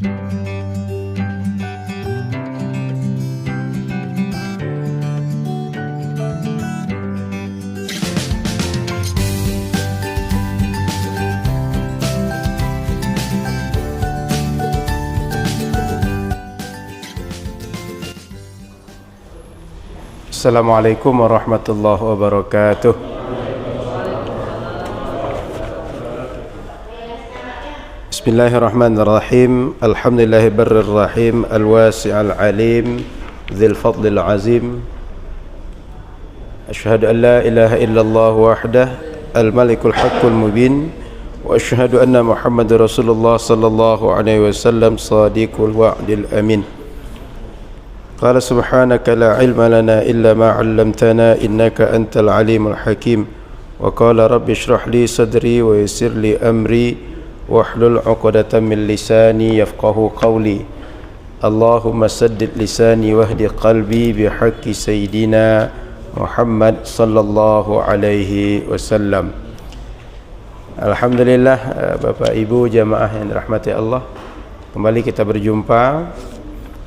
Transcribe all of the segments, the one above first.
Assalamualaikum warahmatullahi wabarakatuh. Bismillahirrahmanirrahim. Alhamdulillahi barrir rahim, al-wasi'al alim, dzil fadlil azim. Asyhadu an la ilaha illallah wahdah, al-malikul haqqul mubin, wa asyhadu anna Muhammadar Rasulullah sallallahu alaihi wasallam shadiqul wa'dil amin. قال سبحانك لا علم لنا إلا ما علمتنا إنك أنت العليم الحكيم وقال رب اشرح لي صدري ويسر لي أمري واحلل عقدة من لساني يفقه قولي اللهم سدد لساني واهد قلبي بحق سيدنا محمد صلى الله عليه وسلم. Alhamdulillah, Bapak Ibu jamaah yang dirahmati Allah, kembali kita berjumpa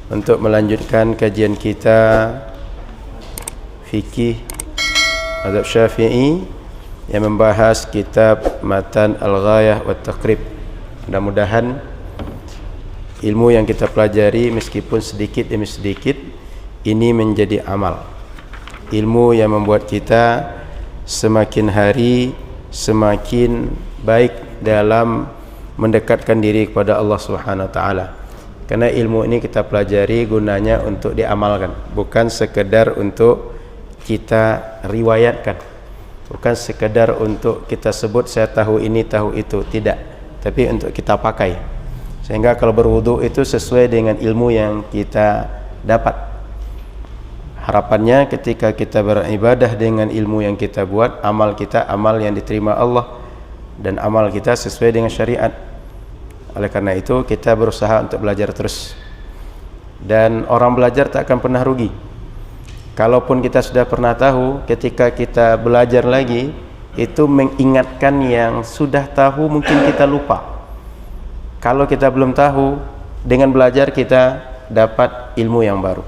untuk melanjutkan kajian kita fikih mazhab Syafi'i yang membahas kitab Matan Al-Ghayah wa Taqrib. Mudah-mudahan ilmu yang kita pelajari meskipun sedikit demi sedikit ini menjadi amal. Ilmu yang membuat kita semakin hari semakin baik dalam mendekatkan diri kepada Allah Subhanahu wa taala. Karena ilmu ini kita pelajari gunanya untuk diamalkan, bukan sekedar untuk kita riwayatkan, bukan sekedar untuk kita sebut saya tahu ini tahu itu, tidak, tapi untuk kita pakai. Sehingga kalau berwudu itu sesuai dengan ilmu yang kita dapat. Harapannya ketika kita beribadah dengan ilmu yang kita buat, amal kita amal yang diterima Allah dan amal kita sesuai dengan syariat. Oleh karena itu kita berusaha untuk belajar terus, dan orang belajar tak akan pernah rugi. Kalaupun kita sudah pernah tahu, ketika kita belajar lagi itu mengingatkan yang sudah tahu, mungkin kita lupa. Kalau kita belum tahu, dengan belajar kita dapat ilmu yang baru.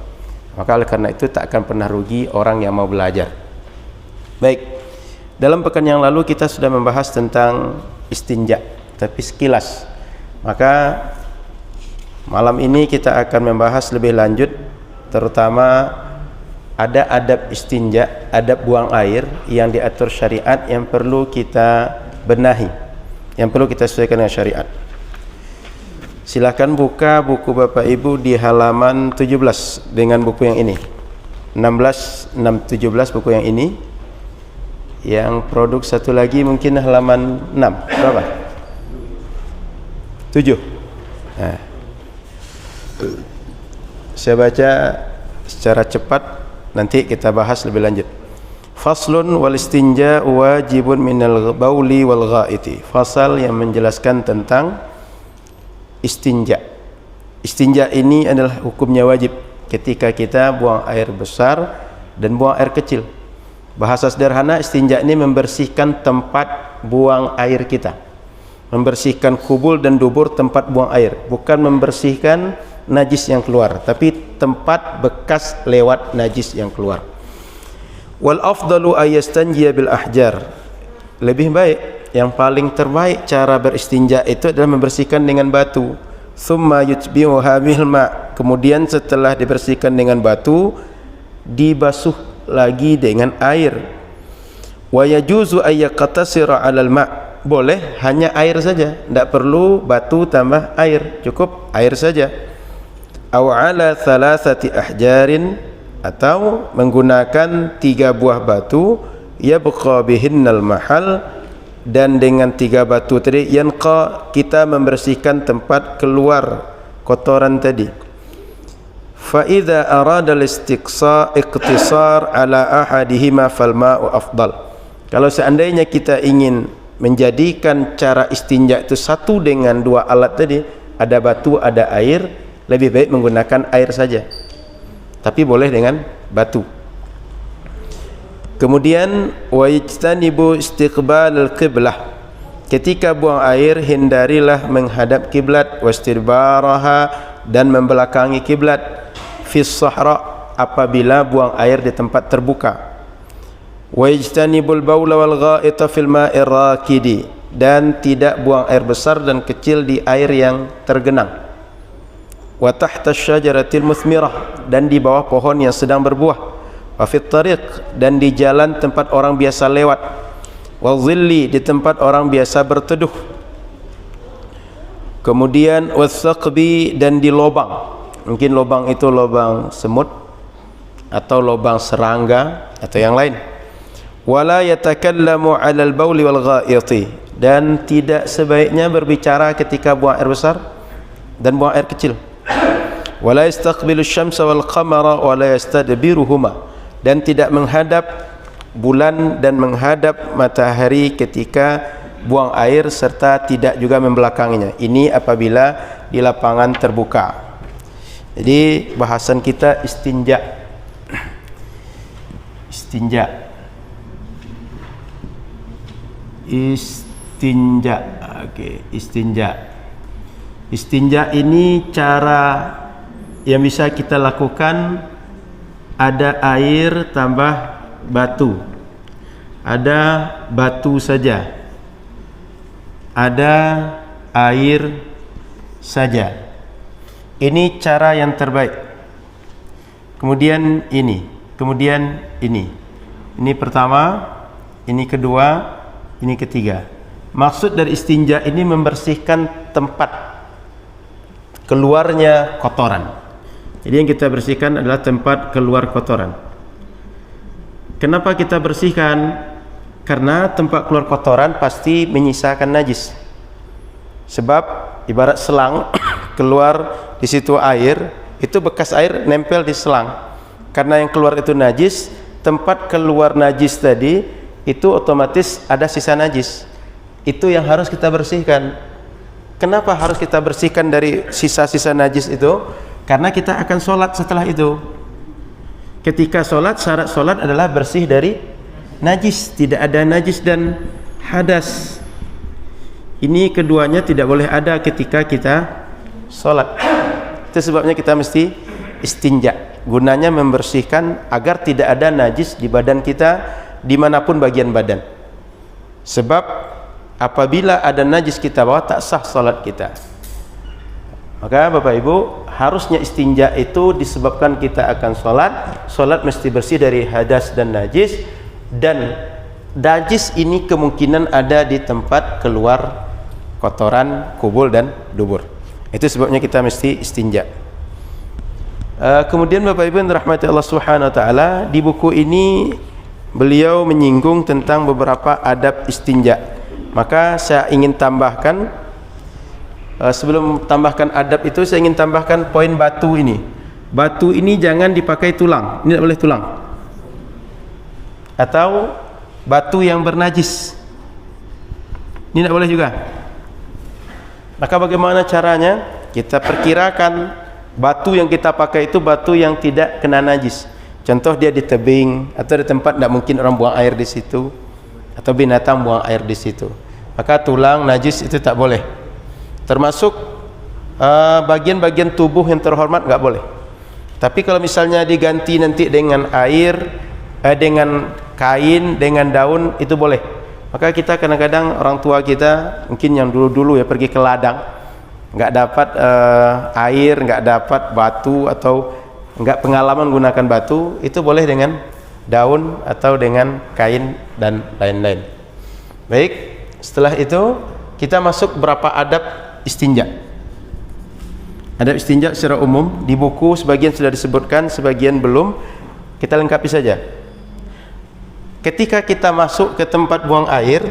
Maka oleh karena itu tak akan pernah rugi orang yang mau belajar. Baik, dalam pekan yang lalu kita sudah membahas tentang istinja, tapi sekilas. Maka malam ini kita akan membahas lebih lanjut, terutama ada adab istinja, adab buang air yang diatur syariat yang perlu kita benahi, yang perlu kita sesuaikan dengan syariat. Silakan buka buku Bapak Ibu di halaman 17 dengan buku yang ini, 17 buku yang ini. Yang produk satu lagi mungkin halaman 6, berapa? 7. Nah, saya baca secara cepat, nanti kita bahas lebih lanjut. Faslun wal istinja wajibun minal bauli wal ghaiti. Fasal yang menjelaskan tentang istinja. Istinja ini adalah hukumnya wajib ketika kita buang air besar dan buang air kecil. Bahasa sederhana, istinja ini membersihkan tempat buang air kita, membersihkan kubul dan dubur tempat buang air, bukan membersihkan najis yang keluar, tapi tempat bekas lewat najis yang keluar. Wal afdalu ayastanjiya bil ahjar. Lebih baik, yang paling terbaik cara beristinja itu adalah membersihkan dengan batu. Thumma yutbi'uha bil ma'. Kemudian setelah dibersihkan dengan batu, dibasuh lagi dengan air. Wa yajuzu ayyaqtasira 'alal ma'. Boleh hanya air saja, tidak perlu batu tambah air, cukup air saja. Aw ala thalathati ahjarin, atau menggunakan 3 buah batu, yabqa bihinnal mahal, dan dengan 3 batu tadi yanqa, kita membersihkan tempat keluar kotoran tadi. Fa idza arada al-istiqsa iqtisar ala ahadihima fal ma'u afdal. Kalau seandainya kita ingin menjadikan cara istinja itu satu dengan 2 alat tadi, ada batu ada air, lebih baik menggunakan air saja, tapi boleh dengan batu. Kemudian wa yajtanibu istiqbal al-qiblah, ketika buang air hindarilah menghadap kiblat, wastidbaraha dan membelakangi kiblat, fis sahra apabila buang air di tempat terbuka, wa ijtanibul baula wal gha'ita fil ma'ir rakidi dan tidak buang air besar dan kecil di air yang tergenang, wa tahta syajaratil muthmirah dan di bawah pohon yang sedang berbuah, wa fit tariq dan di jalan tempat orang biasa lewat, wa dhilli di tempat orang biasa berteduh, kemudian wathaqbi dan di lubang, mungkin lubang itu lubang semut atau lubang serangga atau yang lain, wala yatakallamu 'alal bauli wal gha'iti dan tidak sebaiknya berbicara ketika buang air besar dan buang air kecil, wala yastaqbilu asy-syamsa wal qamara wala yastadbiruhuma dan tidak menghadap bulan dan menghadap matahari ketika buang air serta tidak juga membelakanginya. Ini apabila di lapangan terbuka. Jadi bahasan kita istinja. Istinja. Oke, istinja. Istinja ini cara yang bisa kita lakukan, ada air tambah batu, ada batu saja, ada air saja. Ini cara yang terbaik. Kemudian ini, kemudian ini. Ini pertama, ini kedua, ini ketiga. Maksud dari istinja ini membersihkan tempat keluarnya kotoran. Jadi yang kita bersihkan adalah tempat keluar kotoran. Kenapa kita bersihkan? Karena tempat keluar kotoran pasti menyisakan najis. Sebab ibarat selang keluar di situ air, itu bekas air nempel di selang. Karena yang keluar itu najis, tempat keluar najis tadi itu otomatis ada sisa najis. Itu yang harus kita bersihkan. Kenapa harus kita bersihkan dari sisa-sisa najis itu? Karena kita akan sholat setelah itu. Ketika sholat, syarat sholat adalah bersih dari najis, tidak ada najis dan hadas. Ini keduanya tidak boleh ada ketika kita sholat. Itu sebabnya kita mesti istinja. Gunanya membersihkan agar tidak ada najis di badan kita, dimanapun bagian badan. Sebab apabila ada najis kita bawa, tak sah sholat kita. Maka Bapak Ibu, harusnya istinja itu disebabkan kita akan sholat. Sholat mesti bersih dari hadas dan najis. Dan najis ini kemungkinan ada di tempat keluar kotoran kubul dan dubur. Itu sebabnya kita mesti istinja. Kemudian Bapak Ibu yang dirahmati Allah Subhanahu wa taala, di buku ini beliau menyinggung tentang beberapa adab istinja. Maka saya ingin tambahkan, sebelum tambahkan adab itu, saya ingin tambahkan poin batu ini. Batu ini jangan dipakai tulang, ini tidak boleh tulang. Atau batu yang bernajis, ini tidak boleh juga. Maka bagaimana caranya? Kita perkirakan batu yang kita pakai itu batu yang tidak kena najis. Contoh dia di tebing atau di tempat tidak mungkin orang buang air di situ, atau binatang buang air di situ. Maka tulang najis itu tak boleh. Termasuk bagian-bagian tubuh yang terhormat nggak boleh. Tapi kalau misalnya diganti nanti dengan air, dengan kain, dengan daun, itu boleh. Maka kita kadang-kadang orang tua kita mungkin yang dulu-dulu ya pergi ke ladang, nggak dapat air, nggak dapat batu atau nggak pengalaman gunakan batu, itu boleh dengan daun atau dengan kain dan lain-lain. Baik, setelah itu kita masuk berapa adab istinja. Adab istinja secara umum di buku sebagian sudah disebutkan, sebagian belum. Kita lengkapi saja. Ketika kita masuk ke tempat buang air,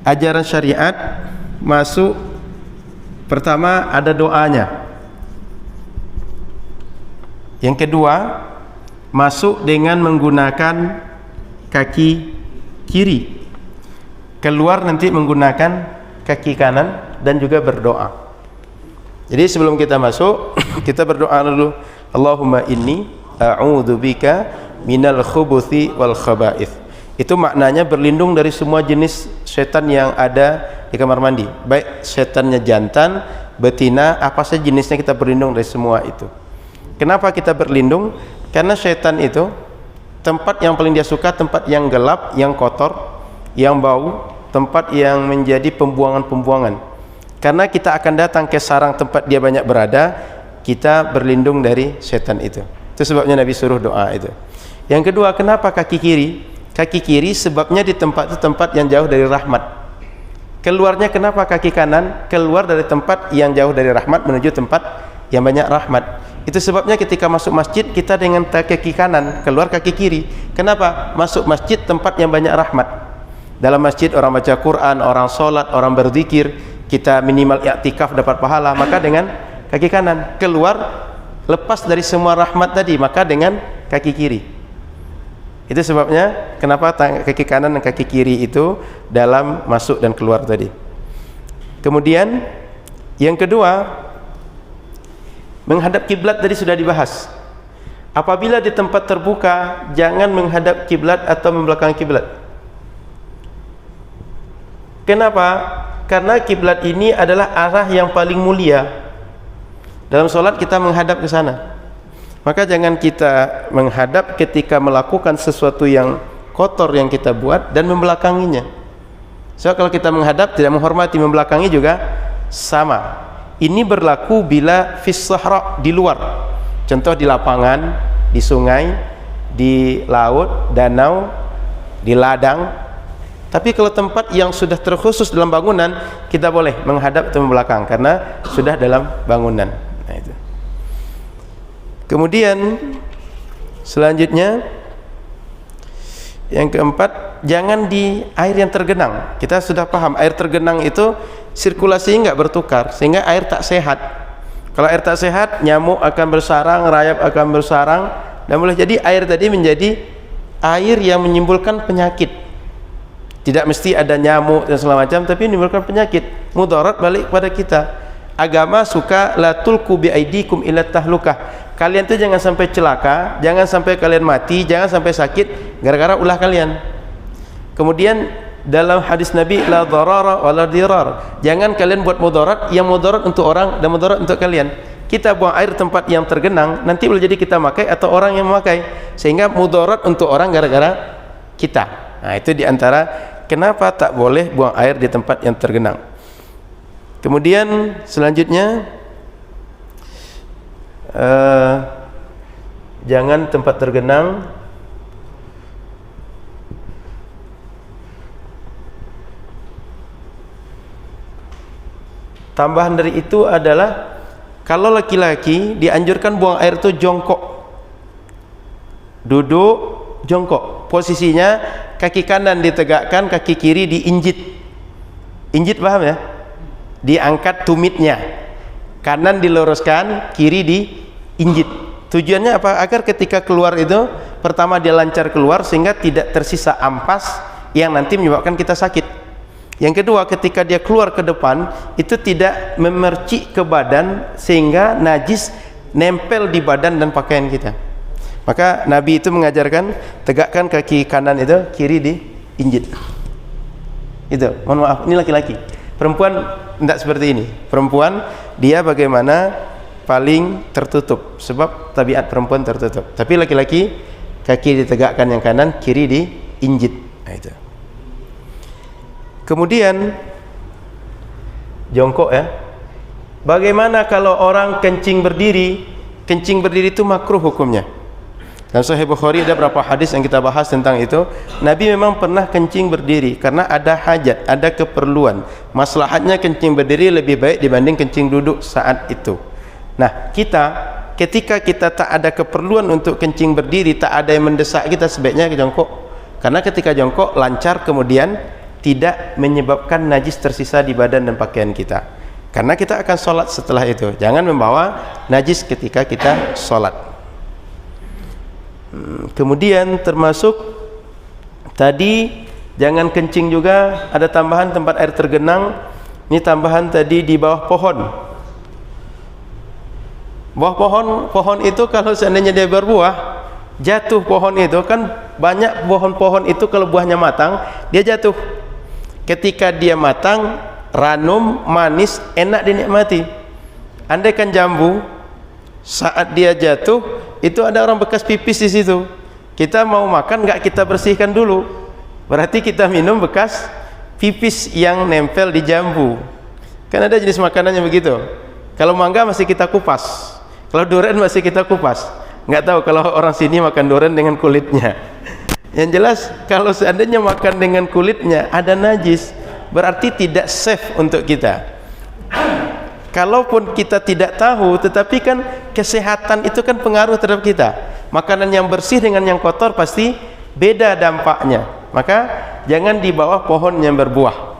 ajaran syariat masuk pertama ada doanya. Yang kedua, masuk dengan menggunakan kaki kiri. Keluar nanti menggunakan kaki kanan dan juga berdoa. Jadi sebelum kita masuk, kita berdoa dulu. Allahumma inni a'udzubika minal khubuthi wal khaba'ith. Itu maknanya berlindung dari semua jenis setan yang ada di kamar mandi, baik setannya jantan, betina, apa saja jenisnya, kita berlindung dari semua itu. Kenapa kita berlindung? Karena setan itu tempat yang paling dia suka, tempat yang gelap, yang kotor, yang bau, tempat yang menjadi pembuangan-pembuangan. Karena kita akan datang ke sarang tempat dia banyak berada, kita berlindung dari setan itu. Itu sebabnya Nabi suruh doa itu. Yang kedua, kenapa kaki kiri? Kaki kiri sebabnya di tempat itu tempat yang jauh dari rahmat. Keluarnya kenapa kaki kanan? Keluar dari tempat yang jauh dari rahmat menuju tempat yang banyak rahmat. Itu sebabnya ketika masuk masjid kita dengan kaki kanan, keluar kaki kiri. Kenapa? Masuk masjid tempat yang banyak rahmat. Dalam masjid orang baca Quran, orang sholat, orang berzikir, kita minimal i'tikaf dapat pahala, maka dengan kaki kanan. Keluar lepas dari semua rahmat tadi, maka dengan kaki kiri. Itu sebabnya kenapa kaki kanan dan kaki kiri itu dalam masuk dan keluar tadi. Kemudian yang kedua, menghadap kiblat tadi sudah dibahas. Apabila di tempat terbuka, jangan menghadap kiblat atau membelakangi kiblat. Kenapa? Karena kiblat ini adalah arah yang paling mulia. Dalam sholat kita menghadap ke sana. Maka jangan kita menghadap ketika melakukan sesuatu yang kotor yang kita buat dan membelakanginya. So kalau kita menghadap tidak menghormati, membelakangi juga sama. Ini berlaku bila fis sahra, di luar. Contoh di lapangan, di sungai, di laut, danau, di ladang. Tapi kalau tempat yang sudah terkhusus dalam bangunan, kita boleh menghadap atau membelakang karena sudah dalam bangunan. Nah, itu. Kemudian selanjutnya yang keempat, jangan di air yang tergenang. Kita sudah paham air tergenang itu sirkulasinya nggak bertukar sehingga air tak sehat. Kalau air tak sehat, nyamuk akan bersarang, rayap akan bersarang, dan boleh jadi air tadi menjadi air yang menimbulkan penyakit. Tidak mesti ada nyamuk dan segala macam, tapi menimbulkan penyakit, mudarat balik pada kita. Agama suka la tulqu bi aidikum ila tahlukah. Kalian tuh jangan sampai celaka, jangan sampai kalian mati, jangan sampai sakit gara-gara ulah kalian. Kemudian dalam hadis Nabi, la darara wa la dirar. Jangan kalian buat mudarat yang mudarat untuk orang dan mudarat untuk kalian. Kita buang air tempat yang tergenang, nanti boleh jadi kita makai atau orang yang memakai, sehingga mudarat untuk orang gara-gara kita. Nah, itu diantara kenapa tak boleh buang air di tempat yang tergenang. Kemudian selanjutnya jangan tempat tergenang tambahan dari itu adalah kalau laki-laki dianjurkan buang air itu jongkok, duduk jongkok, posisinya kaki kanan ditegakkan, kaki kiri diinjit. Injit paham ya? Diangkat tumitnya, kanan diluruskan, kiri diinjit. Tujuannya apa? Agar ketika keluar itu pertama dia lancar keluar sehingga tidak tersisa ampas yang nanti menyebabkan kita sakit. Yang kedua, ketika dia keluar ke depan itu tidak memercik ke badan sehingga najis nempel di badan dan pakaian kita. Maka Nabi itu mengajarkan tegakkan kaki kanan itu, kiri diinjit. Itu, mohon maaf, ini laki-laki. Perempuan tidak seperti ini. Perempuan dia bagaimana paling tertutup, sebab tabiat perempuan tertutup. Tapi laki-laki kaki ditegakkan yang kanan, kiri diinjit. Nah, itu. Kemudian jongkok ya. Bagaimana kalau orang kencing berdiri? Kencing berdiri itu makruh hukumnya. Dalam Sahih Bukhari ada beberapa hadis yang kita bahas tentang itu. Nabi memang pernah kencing berdiri karena ada hajat, ada keperluan. Maslahatnya kencing berdiri lebih baik dibanding kencing duduk saat itu. Nah, ketika kita tak ada keperluan untuk kencing berdiri, tak ada yang mendesak kita, sebaiknya jongkok. Karena ketika jongkok lancar, kemudian tidak menyebabkan najis tersisa di badan dan pakaian kita. Karena kita akan sholat setelah itu. Jangan membawa najis ketika kita sholat. Kemudian termasuk tadi jangan kencing juga. Ada tambahan tempat air tergenang. Ini tambahan tadi di bawah pohon. Bawah pohon itu kalau seandainya dia berbuah, jatuh pohon itu kan banyak pohon-pohon itu kalau buahnya matang dia jatuh. ketika dia matang, ranum, manis, enak dinikmati. Andaikan jambu, saat dia jatuh, itu ada orang bekas pipis di situ. Kita mau makan nggak kita bersihkan dulu, berarti kita minum bekas pipis yang nempel di jambu. Kan ada jenis makanannya begitu. Kalau mangga masih kita kupas, kalau durian masih kita kupas. Nggak tahu kalau orang sini makan durian dengan kulitnya. Yang jelas kalau seandainya makan dengan kulitnya ada najis, berarti tidak safe untuk kita. Kalaupun kita tidak tahu, tetapi kan kesehatan itu kan pengaruh terhadap kita. Makanan yang bersih dengan yang kotor pasti beda dampaknya. Maka jangan di bawah pohon yang berbuah.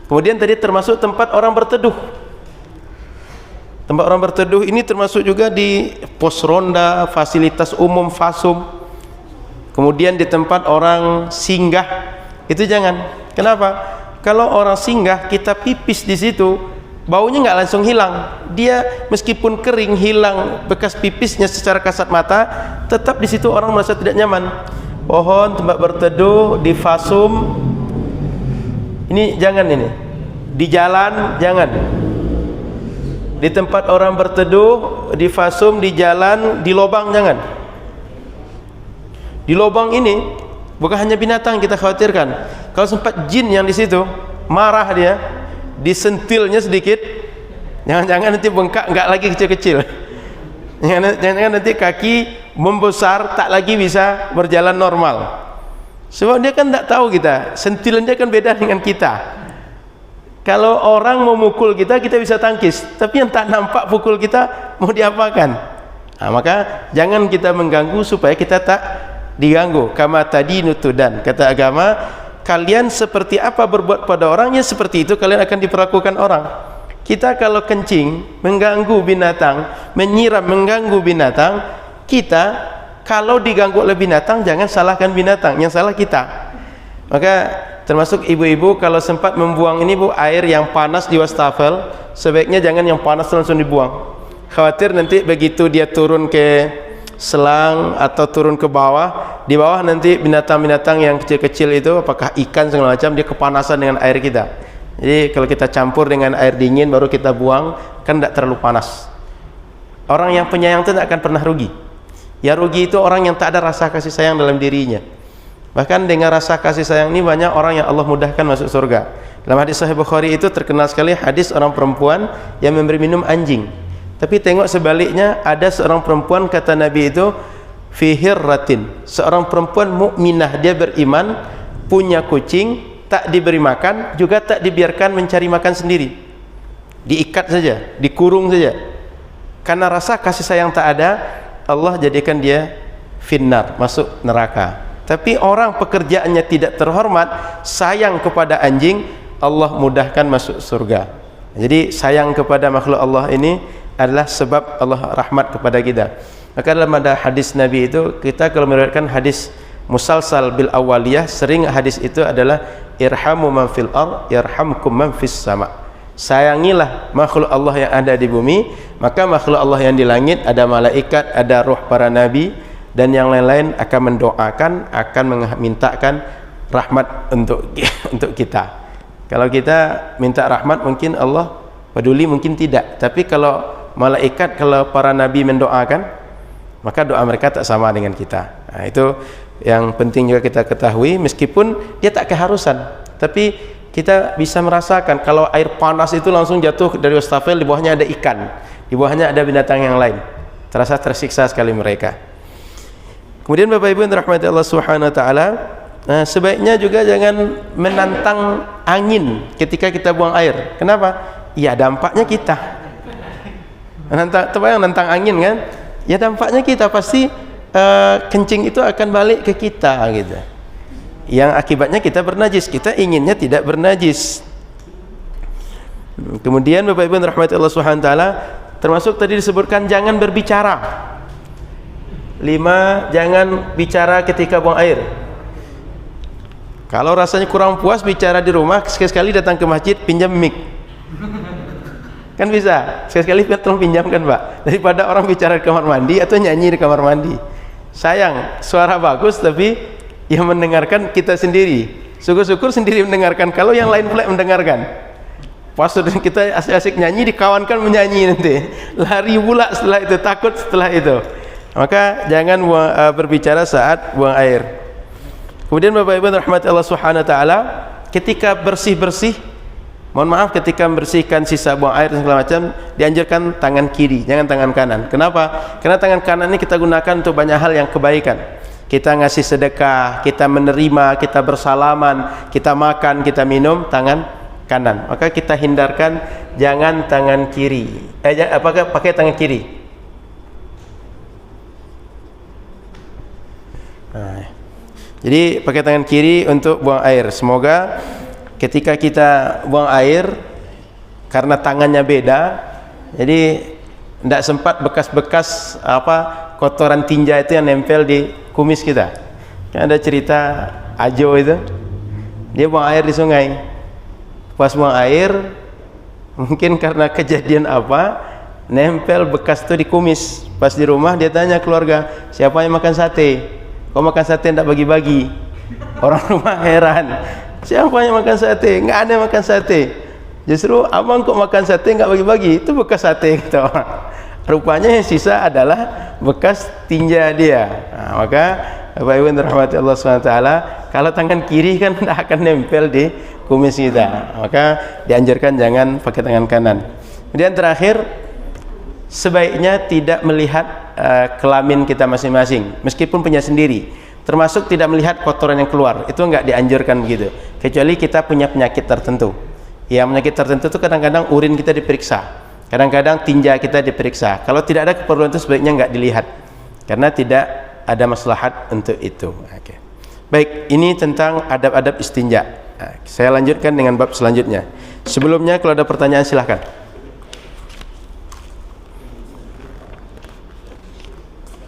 Kemudian tadi termasuk tempat orang berteduh. Tempat orang berteduh ini termasuk juga di pos ronda, fasilitas umum, fasum. Kemudian di tempat orang singgah, itu jangan. Kenapa? Kalau orang singgah kita pipis di situ, baunya nggak langsung hilang. Dia meskipun kering, hilang bekas pipisnya secara kasat mata, tetap di situ orang merasa tidak nyaman. Pohon, tempat berteduh, di fasum, ini jangan ini. Di jalan jangan. Di tempat orang berteduh, di fasum, di jalan, di lubang jangan. Di lubang ini bukan hanya binatang kita khawatirkan. Kalau sempat jin yang di situ, marah dia, disentilnya sedikit, jangan-jangan nanti bengkak, nggak lagi kecil-kecil. Jangan-jangan nanti kaki membesar, tak lagi bisa berjalan normal. Sebab dia kan tidak tahu kita, sentilan dia kan beda dengan kita. Kalau orang mau mukul kita, kita bisa tangkis, tapi yang tak nampak pukul kita mau diapakan? Nah, maka jangan kita mengganggu supaya kita tak diganggu. Kama tadi nutudan, kata agama, kalian seperti apa berbuat pada orangnya, seperti itu kalian akan diperlakukan orang. Kita kalau kencing mengganggu binatang, menyiram mengganggu binatang, kita kalau diganggu oleh binatang jangan salahkan binatang, yang salah kita. Maka termasuk ibu-ibu kalau sempat membuang ini bu, air yang panas di wastafel, sebaiknya jangan yang panas langsung dibuang. Khawatir nanti begitu dia turun ke selang atau turun ke bawah, di bawah nanti binatang-binatang yang kecil-kecil itu, apakah ikan segala macam, dia kepanasan dengan air kita. Jadi kalau kita campur dengan air dingin baru kita buang, kan tidak terlalu panas. Orang yang penyayang itu tidak akan pernah rugi. Ya rugi itu orang yang tak ada rasa kasih sayang dalam dirinya. Bahkan dengan rasa kasih sayang ini banyak orang yang Allah mudahkan masuk surga. Dalam hadis Sahih Bukhari itu terkenal sekali hadis orang perempuan yang memberi minum anjing. Tapi tengok sebaliknya, ada seorang perempuan, kata Nabi itu fi hirratin, seorang perempuan mukminah, dia beriman, punya kucing, tak diberi makan, juga tak dibiarkan mencari makan sendiri, diikat saja, dikurung saja. Karena rasa kasih sayang tak ada, Allah jadikan dia finnar, masuk neraka. Tapi orang pekerjaannya tidak terhormat, sayang kepada anjing, Allah mudahkan masuk surga. Jadi sayang kepada makhluk Allah ini adalah sebab Allah rahmat kepada kita. Maka dalam ada hadis Nabi itu, kita kalau meriwayatkan hadis musalsal bil awaliyah, sering hadis itu adalah irhamu man fil ard yarhamkum man fis sama. Sayangilah makhluk Allah yang ada di bumi, maka makhluk Allah yang di langit, ada malaikat, ada roh para nabi dan yang lain-lain akan mendoakan, akan memintakan rahmat untuk kita. Kalau kita minta rahmat mungkin Allah peduli, mungkin tidak. Tapi kalau malaikat, kalau para nabi mendoakan, maka doa mereka tak sama dengan kita. Nah, itu yang penting juga kita ketahui, meskipun dia tak keharusan, tapi kita bisa merasakan kalau air panas itu langsung jatuh dari wastafel, di bawahnya ada ikan, di bawahnya ada binatang yang lain, terasa tersiksa sekali mereka. Kemudian Bapak Ibu yang dirahmati Allah Subhanahu wa taala, sebaiknya juga jangan menantang angin ketika kita buang air. Kenapa? Ya dampaknya kita. Nantang angin kan? Ya dampaknya kita pasti kencing itu akan balik ke kita gitu. Yang akibatnya kita bernajis, kita inginnya tidak bernajis. Kemudian Bapak Ibu yang dirahmati Allah Subhanahu wa taala, termasuk tadi disebutkan jangan berbicara. 5, jangan bicara ketika buang air. Kalau rasanya kurang puas bicara di rumah, sekali-sekali datang ke masjid pinjam mic. Kan bisa, sekali-sekali tolong pinjamkan Pak, daripada orang bicara di kamar mandi atau nyanyi di kamar mandi. Sayang, suara bagus tapi yang mendengarkan kita sendiri. syukur-syukur sendiri mendengarkan, kalau yang lain pula mendengarkan. Pas kita asik-asik nyanyi, dikawankan menyanyi nanti, lari pula setelah itu, takut setelah itu. Maka jangan berbicara saat buang air. Kemudian Bapak Ibu rahmati Allah Subhanahu wa taala, ketika bersih-bersih, mohon maaf, ketika membersihkan sisa buang air dan segala macam, dianjurkan tangan kiri, jangan tangan kanan. Kenapa? Karena tangan kanan ini kita gunakan untuk banyak hal yang kebaikan. Kita ngasih sedekah, kita menerima, kita bersalaman, kita makan, kita minum, tangan kanan. Maka kita hindarkan jangan tangan kiri. Apakah pakai tangan kiri? Nah, jadi pakai tangan kiri untuk buang air. Semoga ketika kita buang air, karena tangannya beda, jadi tidak sempat bekas-bekas kotoran tinja itu yang nempel di kumis kita. Kan ada cerita Ajo itu, dia buang air di sungai. Pas buang air, mungkin karena kejadian apa, nempel bekas itu di kumis. Pas di rumah dia tanya keluarga, siapa yang makan sate? Kok makan sate tidak bagi-bagi? Orang rumah heran, siapa yang makan sate? Nggak ada yang makan sate. Justru abang kok makan sate nggak bagi-bagi? Itu bekas sate, kata orang. Rupanya yang sisa adalah bekas tinja dia. Nah, maka Bapak Ibu rahmati Allah SWT, kalau tangan kiri kan tidak akan nempel di kumis kita, maka dianjurkan jangan pakai tangan kanan. Kemudian terakhir, sebaiknya tidak melihat kelamin kita masing-masing, meskipun punya sendiri, termasuk tidak melihat kotoran yang keluar, itu enggak dianjurkan begitu, kecuali kita punya penyakit tertentu. Ya, penyakit tertentu itu kadang-kadang urin kita diperiksa, kadang-kadang tinja kita diperiksa. Kalau tidak ada keperluan itu sebaiknya enggak dilihat, karena tidak ada maslahat untuk itu. Oke. Baik, ini tentang adab-adab istinja. Nah, saya lanjutkan dengan bab selanjutnya. Sebelumnya kalau ada pertanyaan silahkan.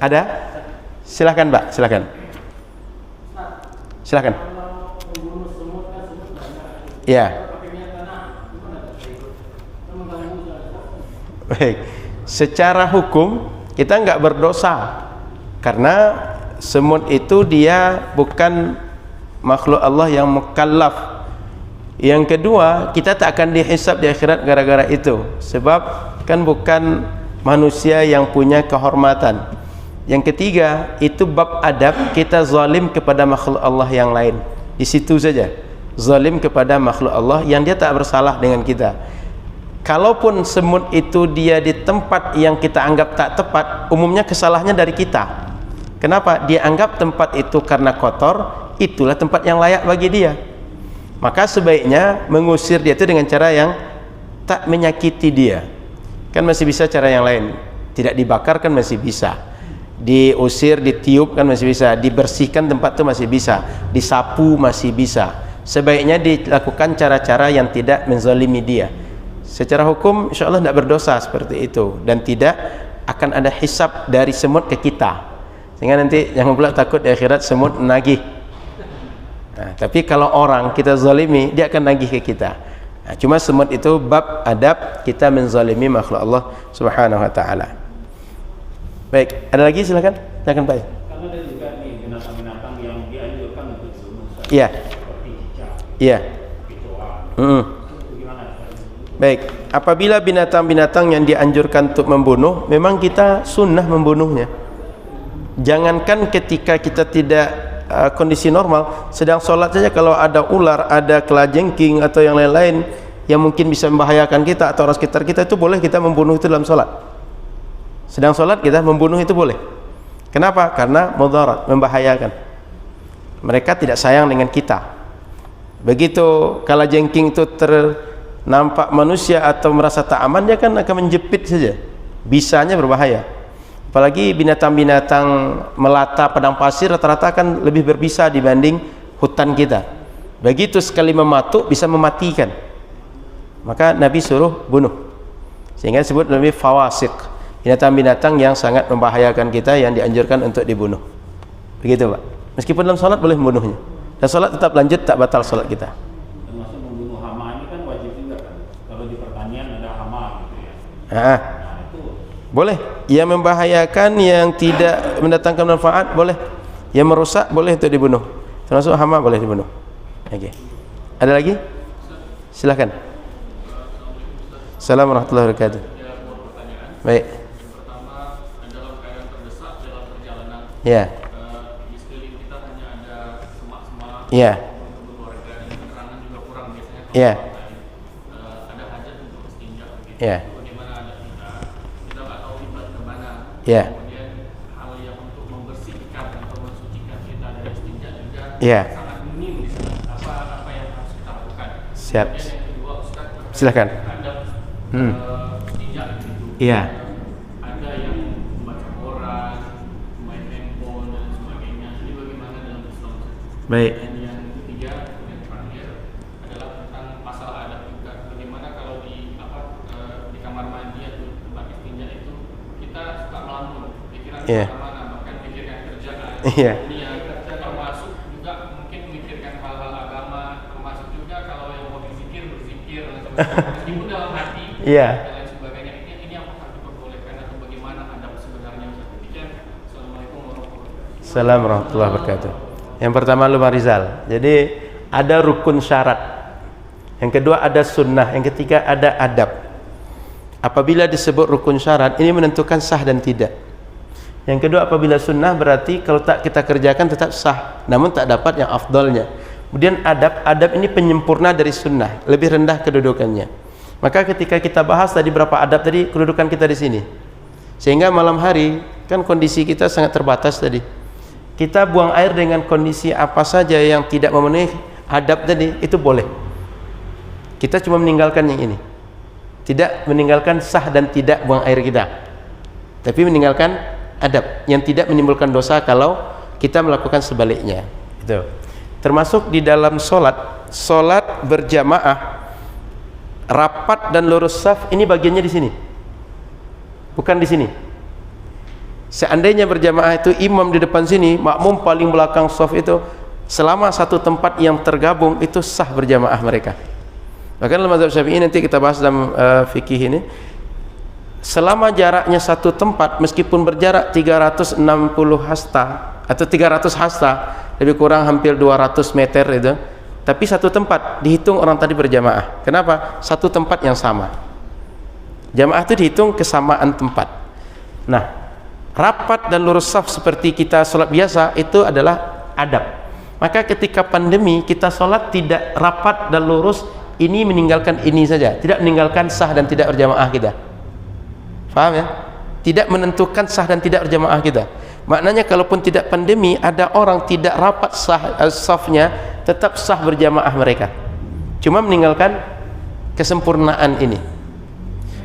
Ada? Silahkan Pak, silahkan. Silahkan. Ya. Baik, secara hukum kita nggak berdosa, karena semut itu dia bukan makhluk Allah yang mukallaf. Yang kedua, kita tak akan dihisab di akhirat gara-gara itu, sebab kan bukan manusia yang punya kehormatan. Yang ketiga, itu bab adab, kita zalim kepada makhluk Allah yang lain. Di situ saja, zalim kepada makhluk Allah yang dia tak bersalah dengan kita. Kalaupun semut itu dia di tempat yang kita anggap tak tepat, umumnya kesalahannya dari kita. Kenapa? Dia anggap tempat itu karena kotor, itulah tempat yang layak bagi dia. Maka sebaiknya mengusir dia itu dengan cara yang tak menyakiti dia. Kan masih bisa cara yang lain. Tidak dibakar kan masih bisa. Diusir, ditiup kan masih bisa. Dibersihkan tempat itu masih bisa. Disapu masih bisa. Sebaiknya dilakukan cara-cara yang tidak menzalimi dia. Secara hukum insya Allah tidak berdosa seperti itu, dan tidak akan ada hisab dari semut ke kita, sehingga nanti jangan pula takut di akhirat semut nagih. Nah, tapi kalau orang kita zalimi, dia akan nagih ke kita. Nah, cuma semut itu bab adab kita menzalimi makhluk Allah Subhanahu wa taala. Baik, ada lagi silakan. Silakan Pak. Karena ada juga nih binatang-binatang yang dianjurkan untuk dibunuh. Iya. Seperti cicak. Iya. Kecoa. Baik, apabila binatang-binatang yang dianjurkan untuk membunuh, memang kita sunnah membunuhnya. Jangankan ketika kita tidak kondisi normal, sedang sholat saja kalau ada ular, ada kelajengking atau yang lain-lain yang mungkin bisa membahayakan kita atau orang sekitar kita, itu boleh kita membunuh itu dalam sholat. Sedang sholat kita membunuh itu boleh. Kenapa? Karena mudarat, membahayakan. Mereka tidak sayang dengan kita. Begitu kalajengking itu nampak manusia atau merasa tak aman, dia kan akan menjepit saja, bisanya berbahaya. Apalagi binatang-binatang melata padang pasir rata-rata kan lebih berbisa dibanding hutan kita. Begitu sekali mematuk bisa mematikan, maka Nabi suruh bunuh, sehingga disebut lebih fawasik, binatang-binatang yang sangat membahayakan kita yang dianjurkan untuk dibunuh. Begitu Pak, meskipun dalam sholat boleh membunuhnya, dan sholat tetap lanjut, tak batal sholat kita. Boleh. Yang membahayakan, yang tidak mendatangkan manfaat boleh. Yang merusak boleh untuk dibunuh. Termasuk hama boleh dibunuh. Oke. Ada lagi? Silakan. Assalamualaikum warahmatullahi wabarakatuh. Baik. Pertama, dalam keadaan terdesak dalam perjalanan, Ya. di sekeliling kita hanya ada semak-semak, Ya. kebun warga, dan penerangan juga kurang biasanya. Ya. Ada hajat untuk istinja begitu. Ya. Bagaimana ada kita nggak tahu ibadah kemana. Ya. Kemudian hal yang untuk membersihkan atau mensucikan kita dari istinja juga Ya. sangat minim di sana. Apa yang harus kita lakukan? Siap. Kemudian yang kedua, Ustaz, Silakan. ada istinja gitu. Iya. Ada yang membaca koran, main handphone dan sebagainya. Ini bagaimana dalam Islam? Baik. Dan yang ketiga, yang terakhir adalah tentang masalah adab juga. Bagaimana kalau di kamar mandi atau tempat istinja itu kita suka melamun, pikiran Iya. kemana-mana, bahkan pikirkan kerjaan. Iya. Ini ya termasuk juga mungkin memikirkan hal-hal agama, termasuk juga kalau yang hobi zikir berzikir dan sebagainya. Meskipun dalam hati. Iya. Dan lain sebagainya. Ini apakah diperbolehkan atau bagaimana adab sebenarnya Ustaz? Demikian. Assalamualaikum warahmatullahi wabarakatuh. Assalamualaikum warahmatullahi wabarakatuh. Yang pertama Lumar Rizal. Jadi ada rukun syarat. Yang kedua ada sunnah. Yang ketiga ada adab. Apabila disebut rukun syarat, ini menentukan sah dan tidak. Yang kedua apabila sunnah berarti kalau tak kita kerjakan tetap sah, namun tak dapat yang afdalnya. Kemudian adab ini penyempurna dari sunnah, lebih rendah kedudukannya. Maka ketika kita bahas tadi berapa adab tadi, kedudukan kita di sini. Sehingga malam hari kan kondisi kita sangat terbatas tadi. Kita buang air dengan kondisi apa saja yang tidak memenuhi adab tadi, itu boleh. Kita cuma meninggalkan yang ini. Tidak meninggalkan sah dan tidak buang air kita. Tapi meninggalkan adab yang tidak menimbulkan dosa kalau kita melakukan sebaliknya. Itu. Termasuk di dalam solat berjamaah, rapat dan lurus saf, ini bagiannya di sini, bukan di sini. Seandainya berjamaah itu imam di depan sini, makmum paling belakang saf itu, selama satu tempat yang tergabung itu sah berjamaah mereka. Bahkan dalam mazhab Syafi'i nanti kita bahas dalam fikih ini, selama jaraknya satu tempat meskipun berjarak 360 hasta atau 300 hasta, lebih kurang hampir 200 meter itu, tapi satu tempat dihitung orang tadi berjamaah. Kenapa? Satu tempat yang sama. Jamaah itu dihitung kesamaan tempat. Nah, rapat dan lurus saf seperti kita sholat biasa itu adalah adab. Maka ketika pandemi kita sholat tidak rapat dan lurus, ini meninggalkan ini saja, tidak meninggalkan sah dan tidak berjamaah kita. Paham ya? Tidak menentukan sah dan tidak berjamaah kita. Maknanya kalaupun tidak pandemi, ada orang tidak rapat safnya, tetap sah berjamaah mereka. Cuma meninggalkan kesempurnaan ini.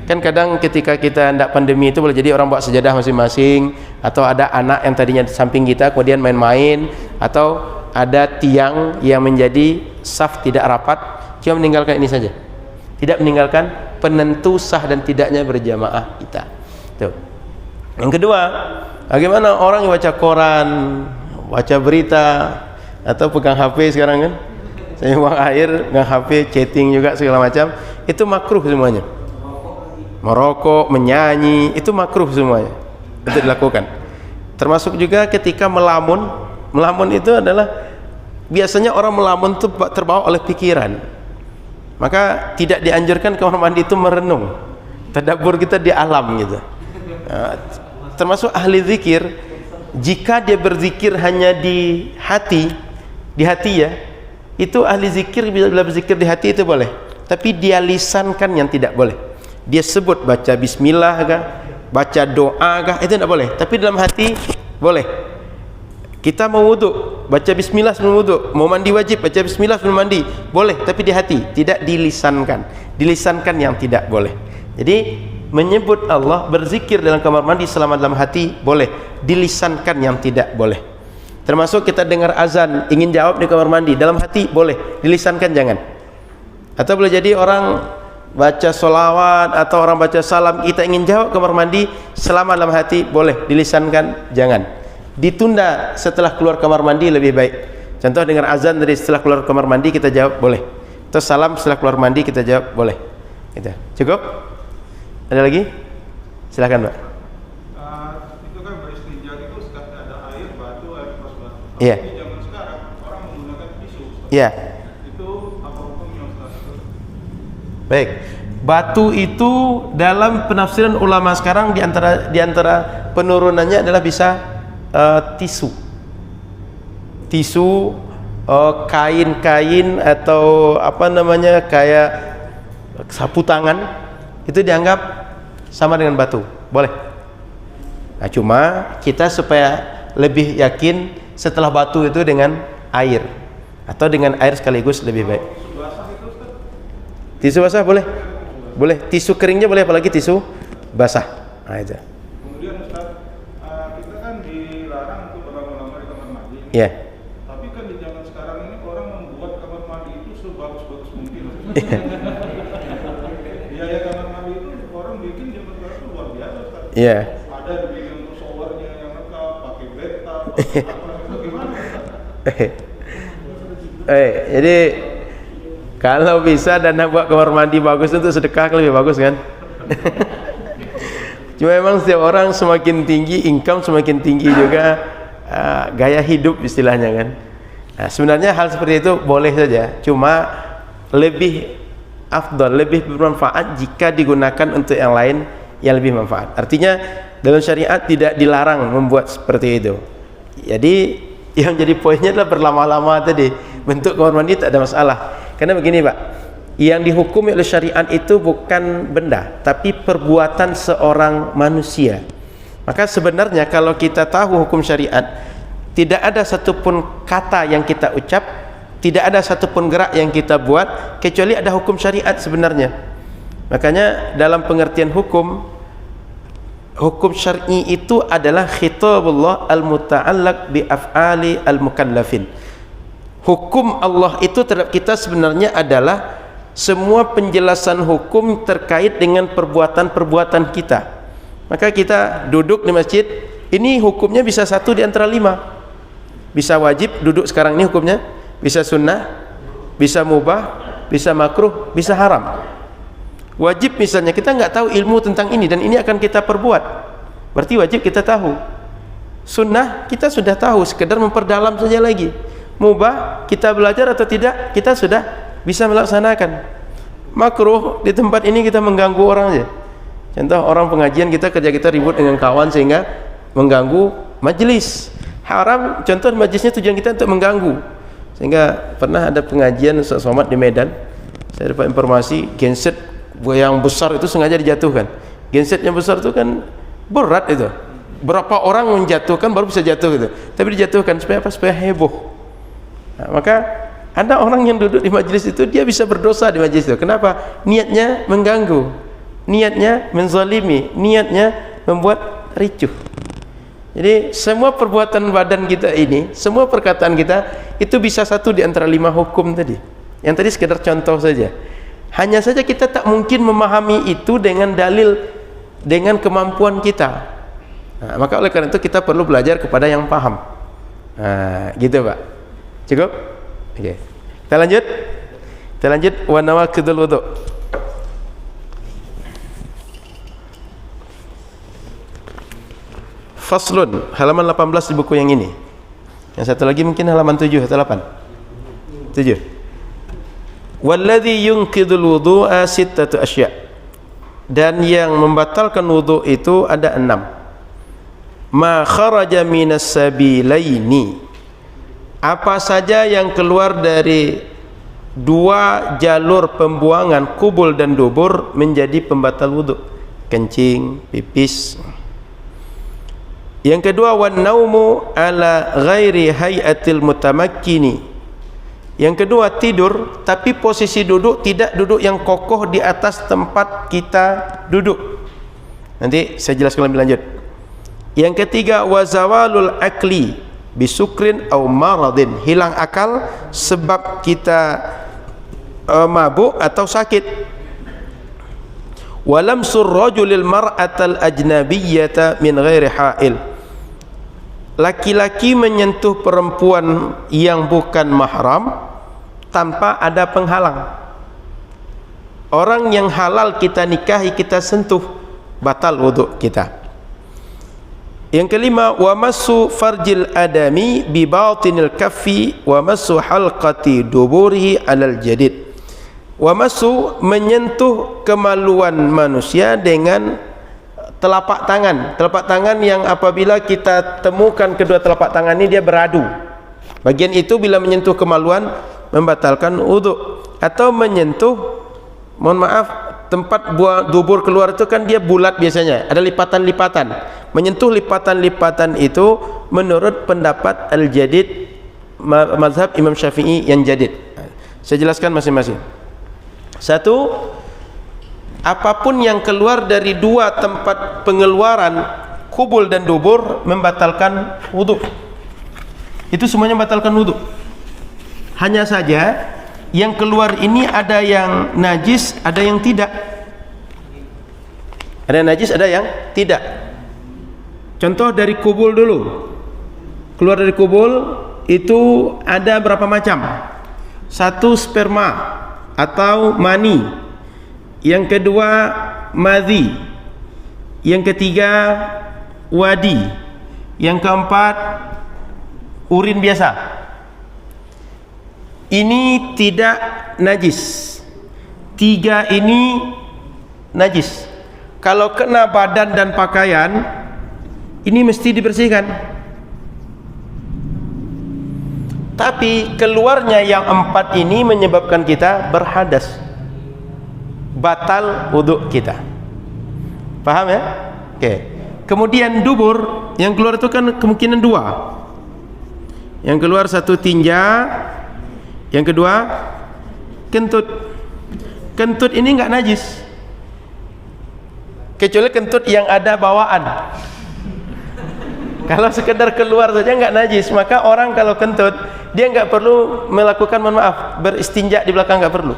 Kan kadang ketika kita tidak pandemi itu boleh jadi orang bawa sejadah masing-masing, atau ada anak yang tadinya di samping kita kemudian main-main, atau ada tiang yang menjadi saf tidak rapat, cuma meninggalkan ini saja. Tidak meninggalkan penentu sah dan tidaknya berjamaah kita. Tuh. Yang kedua, bagaimana orang yang baca koran, baca berita, atau pegang HP sekarang kan? Saya buang air, pegang HP, chatting juga segala macam, itu makruh semuanya. Merokok, menyanyi, itu makruh semuanya. Itu dilakukan. Termasuk juga ketika melamun. Melamun itu adalah biasanya orang melamun itu terbawa oleh pikiran. Maka tidak dianjurkan kamar mandi itu merenung. Tadabbur kita di alam gitu. Termasuk ahli zikir, jika dia berzikir hanya di hati ya, itu ahli zikir bila berzikir di hati itu boleh, tapi dia lisankan yang tidak boleh. Dia sebut baca bismillah kah, baca doa kah, itu tidak boleh, tapi dalam hati boleh. Kita mau wudhu, baca bismillah sebelum wudhu, mau mandi wajib, baca bismillah sebelum mandi, boleh, tapi di hati, tidak dilisankan. Dilisankan yang tidak boleh. Jadi menyebut Allah, berzikir dalam kamar mandi selama dalam hati boleh, dilisankan yang tidak boleh. Termasuk kita dengar azan, ingin jawab di kamar mandi, dalam hati boleh, dilisankan jangan. Atau boleh jadi orang baca sholawat atau orang baca salam, kita ingin jawab kamar mandi selama dalam hati boleh, dilisankan jangan. Ditunda setelah keluar kamar mandi lebih baik. Contoh dengar azan dari setelah keluar kamar mandi kita jawab boleh. Terus salam setelah keluar mandi kita jawab boleh. Gitu. Cukup? Ada lagi? Silakan, Mbak. Itu kan beristinja itu ada air, batu, air pas batu. Iya. Di zaman sekarang orang menggunakan tisu. Iya. Baik. Batu itu dalam penafsiran ulama sekarang di antara penurunannya adalah bisa tisu, kain-kain atau apa namanya kayak sapu tangan, itu dianggap sama dengan batu, boleh. Nah, cuma kita supaya lebih yakin setelah batu itu dengan air atau dengan air sekaligus lebih baik. Tisu basah boleh. Boleh, tisu keringnya boleh, apalagi tisu basah. Nah, itu. Kemudian Ustaz, kita kan dilarang untuk berlama-lama di kamar mandi. Iya. Tapi kan di zaman sekarang ini orang membuat kamar mandi itu sebagus-bagus mungkin. Biaya kamar mandi itu orang bikin zaman sekarang itu luar biasa, Ustaz. Iya. Ada dibikin showernya yang lengkap, pakai bathtub, apa gimana, Ustaz? Jadi kalau bisa dana buat kamar mandi bagus itu sedekah lebih bagus kan. Cuma memang setiap orang semakin tinggi income, semakin tinggi juga gaya hidup istilahnya kan. Nah, sebenarnya hal seperti itu boleh saja, cuma lebih afdal, lebih bermanfaat jika digunakan untuk yang lain yang lebih manfaat. Artinya dalam syariat tidak dilarang membuat seperti itu. Jadi yang jadi poinnya adalah berlama-lama tadi. Bentuk kamar mandi tak ada masalah. Karena begini Pak, yang dihukumi oleh syariat itu bukan benda, tapi perbuatan seorang manusia. Maka sebenarnya kalau kita tahu hukum syariat, tidak ada satupun kata yang kita ucap, tidak ada satupun gerak yang kita buat, kecuali ada hukum syariat sebenarnya. Makanya dalam pengertian hukum syar'i itu adalah khitabullah al-muta'allaq bi af'ali al-mukallafin. Hukum Allah itu terhadap kita sebenarnya adalah semua penjelasan hukum terkait dengan perbuatan-perbuatan kita. Maka kita duduk di masjid, ini hukumnya bisa satu di antara 5. Bisa wajib duduk sekarang ini hukumnya, bisa sunnah, bisa mubah, bisa makruh, bisa haram. Wajib misalnya kita nggak tahu ilmu tentang ini dan ini akan kita perbuat, berarti wajib kita tahu. Sunnah kita sudah tahu, sekedar memperdalam saja lagi. Mubah kita belajar atau tidak, kita sudah bisa melaksanakan. Makruh di tempat ini kita mengganggu orang aja. Contoh orang pengajian kita ribut dengan kawan sehingga mengganggu majelis. Haram contoh majelisnya tujuan kita untuk mengganggu. Sehingga pernah ada pengajian Ustaz Somad di Medan, saya dapat informasi genset yang besar itu sengaja dijatuhkan. Genset yang besar itu kan berat itu. Berapa orang menjatuhkan baru bisa jatuh gitu. Tapi dijatuhkan supaya apa? Supaya heboh. Nah, maka ada orang yang duduk di majelis itu dia bisa berdosa di majelis itu. Kenapa? Niatnya mengganggu, niatnya menzalimi, niatnya membuat ricuh. Jadi semua perbuatan badan kita ini, semua perkataan kita itu bisa satu di antara 5 hukum tadi. Yang tadi sekedar contoh saja. Hanya saja kita tak mungkin memahami itu dengan dalil, dengan kemampuan kita. Nah, maka oleh karena itu kita perlu belajar kepada yang paham. Nah, gitu Pak. Cukup? Oke. Kita lanjut wa nawaqidul wudu. Faslun, halaman 18 di buku yang ini. Yang satu lagi mungkin halaman 7 atau 8. 7. Walladzi yunqidul wudu'a sittatu asya'. Dan yang membatalkan wudu itu ada 6. Ma kharaja minas sabilaini. Apa saja yang keluar dari 2 jalur pembuangan kubul dan dubur menjadi pembatal wudu. Kencing, pipis. Yang kedua, wan naumu ala ghairi hayatil mutamakkini. Yang kedua, tidur tapi posisi duduk tidak duduk yang kokoh di atas tempat kita duduk. Nanti saya jelaskan lebih lanjut. Yang ketiga, wazawalul akli bisukrin au maradin, hilang akal sebab kita mabuk atau sakit. Walamsur rajulil mar'atal ajnabiyyata min ghairi ha'il, laki-laki menyentuh perempuan yang bukan mahram tanpa ada penghalang. Orang yang halal kita nikahi kita sentuh, batal wudu kita. Yang kelima, wa massu farjil adami bi batinil kaffi wa massu halqati duburihi alal jadid Wa masu menyentuh kemaluan manusia dengan telapak tangan. Telapak tangan yang apabila kita temukan kedua telapak tangan ini dia beradu. Bagian itu bila menyentuh kemaluan membatalkan wudu. Atau menyentuh, mohon maaf, tempat buang dubur keluar itu kan dia bulat biasanya, ada lipatan-lipatan. Menyentuh lipatan-lipatan itu menurut pendapat al-jadid, mazhab Imam Syafi'i yang jadid. Saya jelaskan masing-masing. Satu, apapun yang keluar dari dua tempat pengeluaran kubul dan dubur membatalkan wudu. Itu semuanya membatalkan wudu. Hanya saja yang keluar ini ada yang najis, ada yang tidak. Ada yang najis, ada yang tidak. Contoh dari kubul dulu. Keluar dari kubul itu ada berapa macam? Satu, sperma atau mani. Yang kedua, madhi. Yang ketiga, wadi. Yang keempat, urin biasa. Ini tidak najis. Tiga ini najis. Kalau kena badan dan pakaian, ini mesti dibersihkan. Tapi keluarnya yang empat ini menyebabkan kita berhadas, batal wudu kita. Paham ya? Oke. Kemudian dubur yang keluar itu kan kemungkinan dua. Yang keluar satu tinja, yang kedua kentut. Kentut ini enggak najis, kecuali kentut yang ada bawaan. Kalau sekedar keluar saja enggak najis, maka orang kalau kentut dia enggak perlu melakukan, mohon maaf, beristinja di belakang, enggak perlu.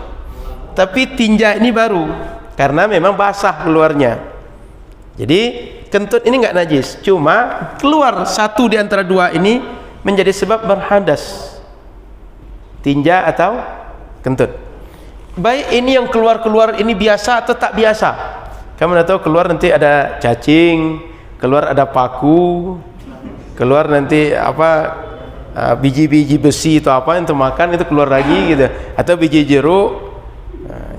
Tapi tinja ini baru, karena memang basah keluarnya. Jadi kentut ini enggak najis, cuma keluar satu di antara dua ini menjadi sebab berhadas. Tinja atau kentut. Baik ini yang keluar-keluar ini biasa atau tak biasa. Kamu dah tahu keluar nanti ada cacing, keluar ada paku, keluar nanti apa biji-biji besi atau apa yang makan itu keluar lagi gitu, atau biji jeruk.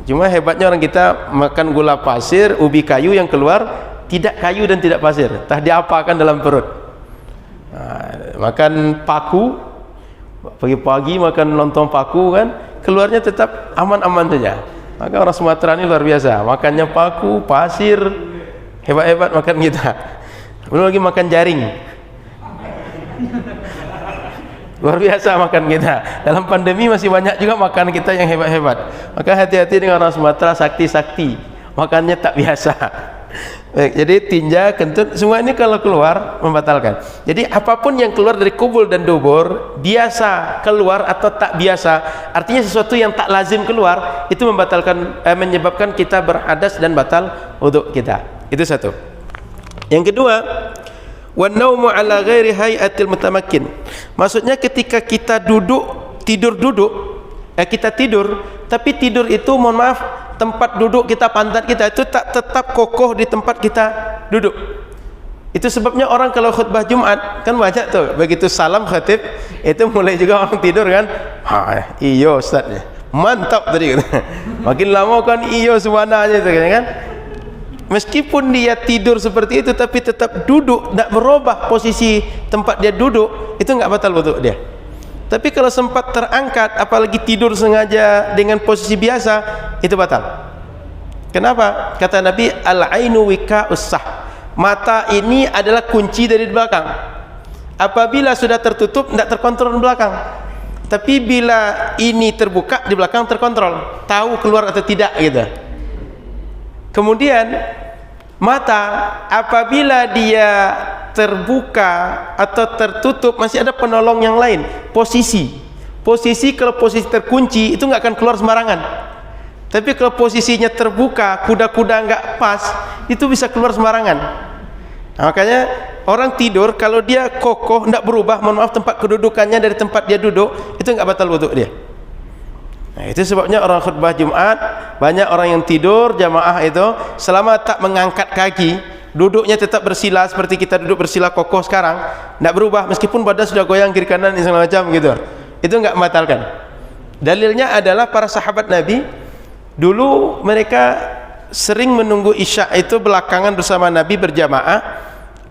Cuma hebatnya orang kita makan gula pasir, ubi kayu yang keluar tidak kayu dan tidak pasir, entah diapakan dalam perut. Makan paku, pagi-pagi makan lontong paku kan, keluarnya tetap aman-aman saja. Maka orang Sumatera ini luar biasa, makannya paku, pasir, hebat-hebat makan kita. Belum lagi makan jaring, luar biasa makan kita. Dalam pandemi masih banyak juga makan kita yang hebat-hebat. Maka hati-hati dengan orang Sumatera sakti-sakti, makannya tak biasa. Baik, jadi tinja, kentut, semua ini kalau keluar membatalkan. Jadi apapun yang keluar dari kubul dan dubur, biasa keluar atau tak biasa, artinya sesuatu yang tak lazim keluar, itu membatalkan, menyebabkan kita berhadas dan batal wudu kita. Itu satu. Yang kedua, wan naumu ala ghairi hayatil mutamakkin. Maksudnya ketika kita tidur duduk, kita tidur, tapi tidur itu, mohon maaf, tempat duduk kita, pantat kita itu tak tetap kokoh di tempat kita duduk. Itu sebabnya orang kalau khutbah Jumat kan banyak tuh, begitu salam khatib itu mulai juga orang tidur kan. Iyo ustaz ya, mantap tadi. Makin lama kan iyo sebenarnya itu kan. Meskipun dia tidur seperti itu tapi tetap duduk, tidak merubah posisi tempat dia duduk, itu enggak batal wudu dia. Tapi kalau sempat terangkat, apalagi tidur sengaja dengan posisi biasa, itu batal. Kenapa? Kata Nabi, al-ainu wika'us sah. Mata ini adalah kunci dari belakang. Apabila sudah tertutup, tidak terkontrol di belakang. Tapi bila ini terbuka, di belakang terkontrol, tahu keluar atau tidak gitu. Kemudian mata apabila dia terbuka atau tertutup masih ada penolong yang lain, posisi kalau posisi terkunci itu nggak akan keluar sembarangan. Tapi kalau posisinya terbuka, kuda-kuda nggak pas, itu bisa keluar sembarangan. Nah, makanya orang tidur kalau dia kokoh nggak berubah, mohon maaf, tempat kedudukannya dari tempat dia duduk, itu nggak batal wudu dia. Nah, itu sebabnya orang khutbah Jumat banyak orang yang tidur jamaah itu selama tak mengangkat kaki, duduknya tetap bersila seperti kita duduk bersila kokoh sekarang, tidak berubah meskipun badan sudah goyang kiri kanan segala macam gitu. Itu enggak membatalkan. Dalilnya adalah para sahabat Nabi Dulu mereka sering menunggu Isya itu belakangan bersama Nabi berjamaah,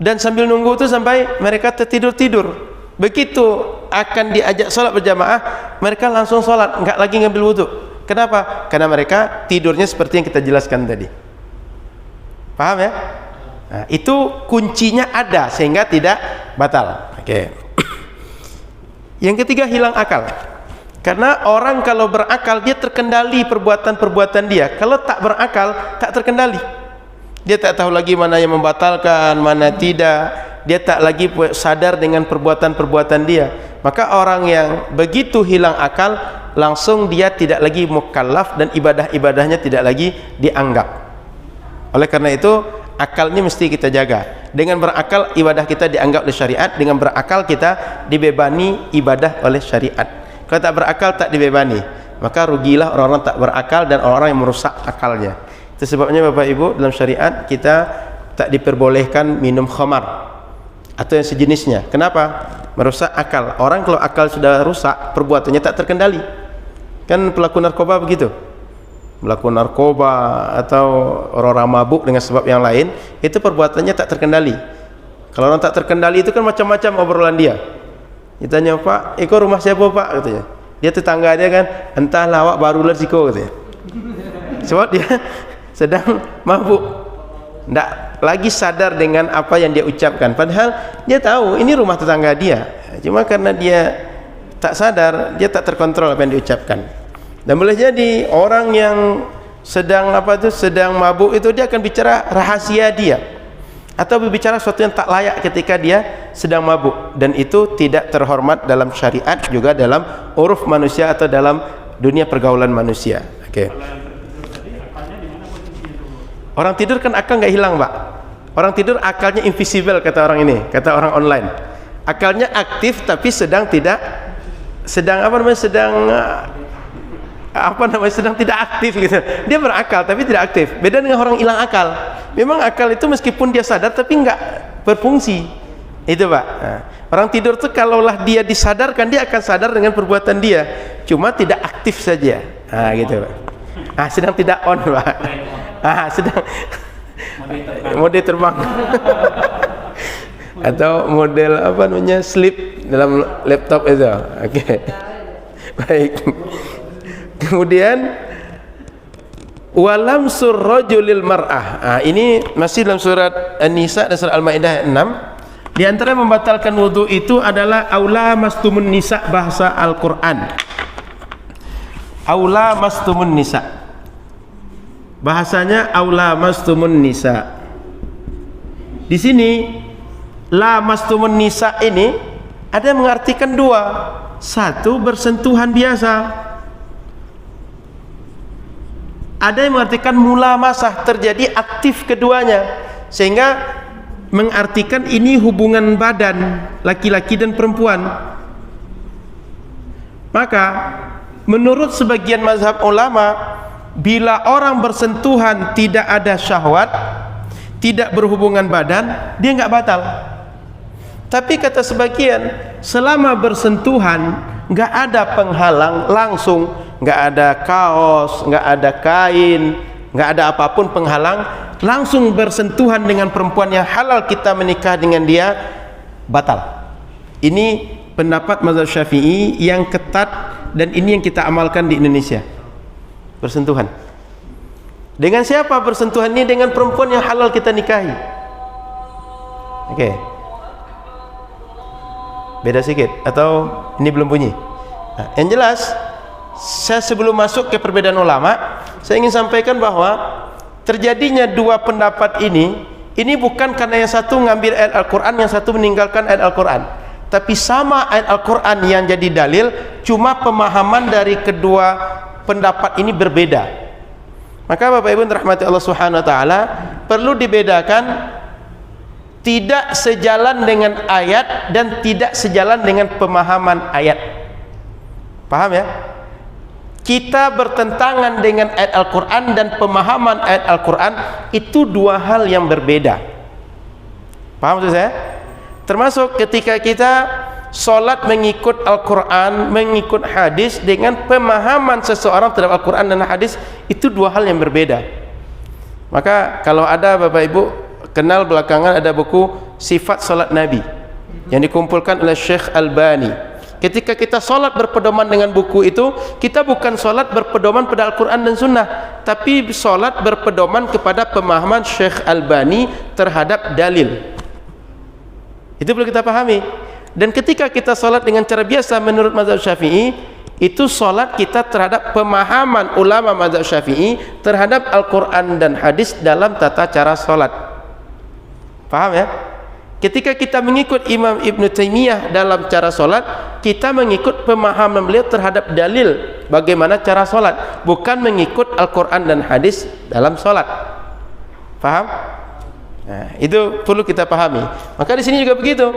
dan sambil nunggu itu sampai mereka tertidur-tidur. Begitu akan diajak sholat berjamaah, mereka langsung sholat, nggak lagi ngambil wudhu. Kenapa? Karena mereka tidurnya seperti yang kita jelaskan tadi. Paham ya? Nah, itu kuncinya ada sehingga tidak batal. Oke. Yang ketiga, hilang akal. Karena orang kalau berakal dia terkendali perbuatan-perbuatan dia. Kalau tak berakal tak terkendali. Dia tak tahu lagi mana yang membatalkan, mana tidak. Dia tak lagi sadar dengan perbuatan-perbuatan dia. Maka orang yang begitu hilang akal, langsung dia tidak lagi mukallaf dan ibadah-ibadahnya tidak lagi dianggap. Oleh karena itu, akalnya mesti kita jaga. Dengan berakal ibadah kita dianggap oleh syariat, dengan berakal kita dibebani ibadah oleh syariat. Kalau tak berakal tak dibebani, maka rugilah orang-orang tak berakal dan orang-orang yang merusak akalnya. Itu sebabnya Bapak Ibu, dalam syariat kita tak diperbolehkan minum khamar atau yang sejenisnya. Kenapa? Merusak akal. Orang kalau akal sudah rusak, perbuatannya tak terkendali. Kan pelaku narkoba begitu. Pelaku narkoba atau orang-orang mabuk dengan sebab yang lain, itu perbuatannya tak terkendali. Kalau orang tak terkendali itu kan macam-macam obrolan dia. Ditanya, Pak, itu rumah siapa Pak? Katanya. Dia tetangga dia kan, entahlah awak baru leziko katanya. Sebab dia sedang mabuk, tidak lagi sadar dengan apa yang dia ucapkan. Padahal dia tahu ini rumah tetangga dia. Cuma karena dia tak sadar, dia tak terkontrol apa yang diucapkan. Dan boleh jadi orang yang sedang sedang mabuk itu dia akan bicara rahasia dia, atau berbicara sesuatu yang tak layak ketika dia sedang mabuk, dan itu tidak terhormat dalam syariat, juga dalam uruf manusia atau dalam dunia pergaulan manusia. Oke. Orang tidur kan akal nggak hilang, Pak. Orang tidur akalnya invisible, kata orang ini, kata orang online. Akalnya aktif tapi sedang tidak sedang tidak aktif gitu. Dia berakal tapi tidak aktif. Beda dengan orang hilang akal. Memang akal itu meskipun dia sadar tapi nggak berfungsi. Itu Pak. Nah, orang tidur tuh kalaulah dia disadarkan, dia akan sadar dengan perbuatan dia. Cuma tidak aktif saja. Nah, gitu Pak. Ah, sedang tidak on Pak. Ah, sedang mode terbang. Atau model sleep dalam laptop itu. Oke. Baik. Kemudian walam surrajulil mar'ah. Ini masih dalam surat An-Nisa dan surat Al-Maidah 6. Di antara yang membatalkan wudu itu adalah aula mastumun nisa, bahasa Al-Qur'an. Aula mastumun nisa. Bahasanya aula mastumun nisa. Di sini la mastumun nisa ini ada yang mengartikan dua. Satu, bersentuhan biasa. Ada yang mengartikan mulamasah, terjadi aktif keduanya, sehingga mengartikan ini hubungan badan laki-laki dan perempuan. Maka menurut sebagian mazhab ulama, bila orang bersentuhan tidak ada syahwat, tidak berhubungan badan, dia nggak batal. Tapi kata sebagian, selama bersentuhan nggak ada penghalang langsung, nggak ada kaos, nggak ada kain, nggak ada apapun penghalang, langsung bersentuhan dengan perempuan yang halal kita menikah dengan dia, batal. Ini pendapat mazhab Syafi'i yang ketat, dan ini yang kita amalkan di Indonesia. Bersentuhan dengan siapa? Bersentuhan ini dengan perempuan yang halal kita nikahi. Oke. Beda sedikit atau ini belum bunyi? Nah, yang jelas, saya sebelum masuk ke perbedaan ulama, saya ingin sampaikan bahwa terjadinya dua pendapat ini bukan karena yang satu ngambil ayat Al-Quran, yang satu meninggalkan ayat Al-Quran, tapi sama ayat Al-Quran yang jadi dalil, cuma pemahaman dari kedua pendapat ini berbeda. Maka Bapak Ibu rahmati Allah Subhanahu wa taala, perlu dibedakan tidak sejalan dengan ayat dan tidak sejalan dengan pemahaman ayat. Paham ya? Kita bertentangan dengan ayat Al-Quran dan pemahaman ayat Al-Quran itu dua hal yang berbeda. Paham maksud saya? Termasuk ketika kita solat mengikut Al-Quran, mengikut hadis dengan pemahaman seseorang terhadap Al-Quran dan hadis itu dua hal yang berbeda. Maka kalau ada Bapak Ibu kenal belakangan ada buku Sifat Solat Nabi yang dikumpulkan oleh Syekh Albani. Ketika kita solat berpedoman dengan buku itu, kita bukan solat berpedoman pada Al-Quran dan Sunnah, tapi solat berpedoman kepada pemahaman Syekh Albani terhadap dalil. Itu perlu kita pahami. Dan ketika kita solat dengan cara biasa menurut mazhab Syafi'i, itu solat kita terhadap pemahaman ulama mazhab Syafi'i terhadap Al-Quran dan hadis dalam tata cara solat. Paham ya? Ketika kita mengikut Imam Ibn Taymiyah dalam cara solat, kita mengikut pemahaman beliau terhadap dalil bagaimana cara solat, bukan mengikut Al-Quran dan hadis dalam solat. Paham? Nah, itu perlu kita pahami. Maka di sini juga begitu.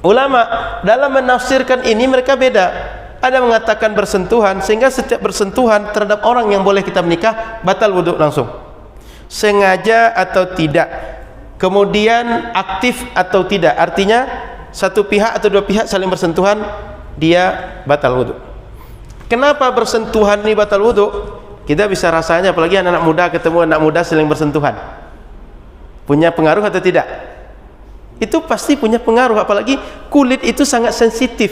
Ulama dalam menafsirkan ini mereka beda. Ada mengatakan bersentuhan, sehingga setiap bersentuhan terhadap orang yang boleh kita menikah batal wudhu langsung, sengaja atau tidak, kemudian aktif atau tidak, artinya satu pihak atau dua pihak saling bersentuhan dia batal wudhu. Kenapa bersentuhan ini batal wudhu? Kita bisa rasanya, apalagi anak-anak muda ketemu anak muda saling bersentuhan, punya pengaruh atau tidak? Itu pasti punya pengaruh, apalagi kulit itu sangat sensitif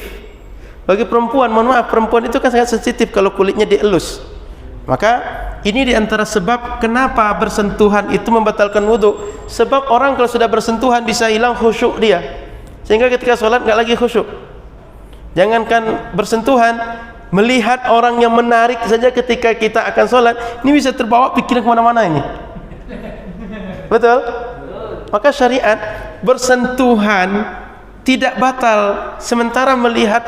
bagi perempuan. Mohon maaf, perempuan itu kan sangat sensitif kalau kulitnya dielus. Maka ini diantara sebab kenapa bersentuhan itu membatalkan wudhu. Sebab orang kalau sudah bersentuhan bisa hilang khusyuk dia, sehingga ketika sholat nggak lagi khusyuk. Jangankan bersentuhan, melihat orang yang menarik saja ketika kita akan sholat, ini bisa terbawa pikiran kemana-mana ini. Betul? Maka syariat bersentuhan tidak batal, sementara melihat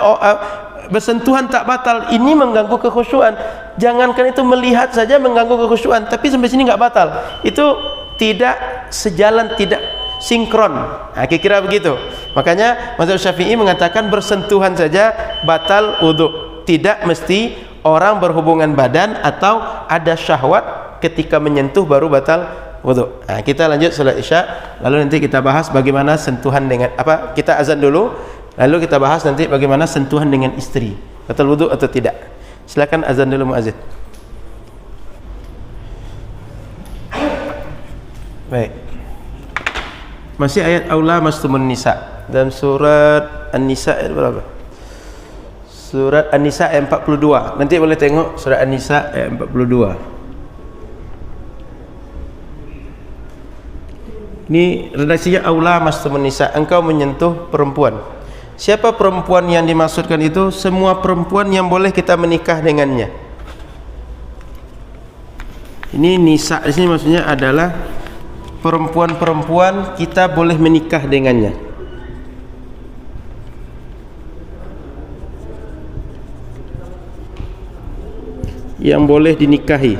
bersentuhan tak batal. Ini mengganggu kekhusyuan. Jangankan itu, melihat saja mengganggu kekhusyuan, tapi sampai sini nggak batal. Itu tidak sejalan, tidak sinkron. Nah, kira-kira begitu. Makanya mazhab Syafi'i mengatakan bersentuhan saja batal wudhu. Tidak mesti orang berhubungan badan atau ada syahwat ketika menyentuh baru batal wudhu. Nah, kita lanjut salat Isya, lalu nanti kita bahas bagaimana sentuhan dengan apa. Kita azan dulu, lalu kita bahas nanti bagaimana sentuhan dengan istri, batal wudhu atau tidak. Silakan azan dulu muazzin. Baik. Masih ayat aula mastumun nisa dalam surat An-Nisa ayat berapa? Surat An-Nisa ayat 42. Nanti boleh tengok surat An-Nisa ayat 42. Ini redaksinya aula mastumun nisa, engkau menyentuh perempuan. Siapa perempuan yang dimaksudkan itu? Semua perempuan yang boleh kita menikah dengannya. Ini nisa di sini maksudnya adalah perempuan-perempuan kita boleh menikah dengannya. Yang boleh dinikahi.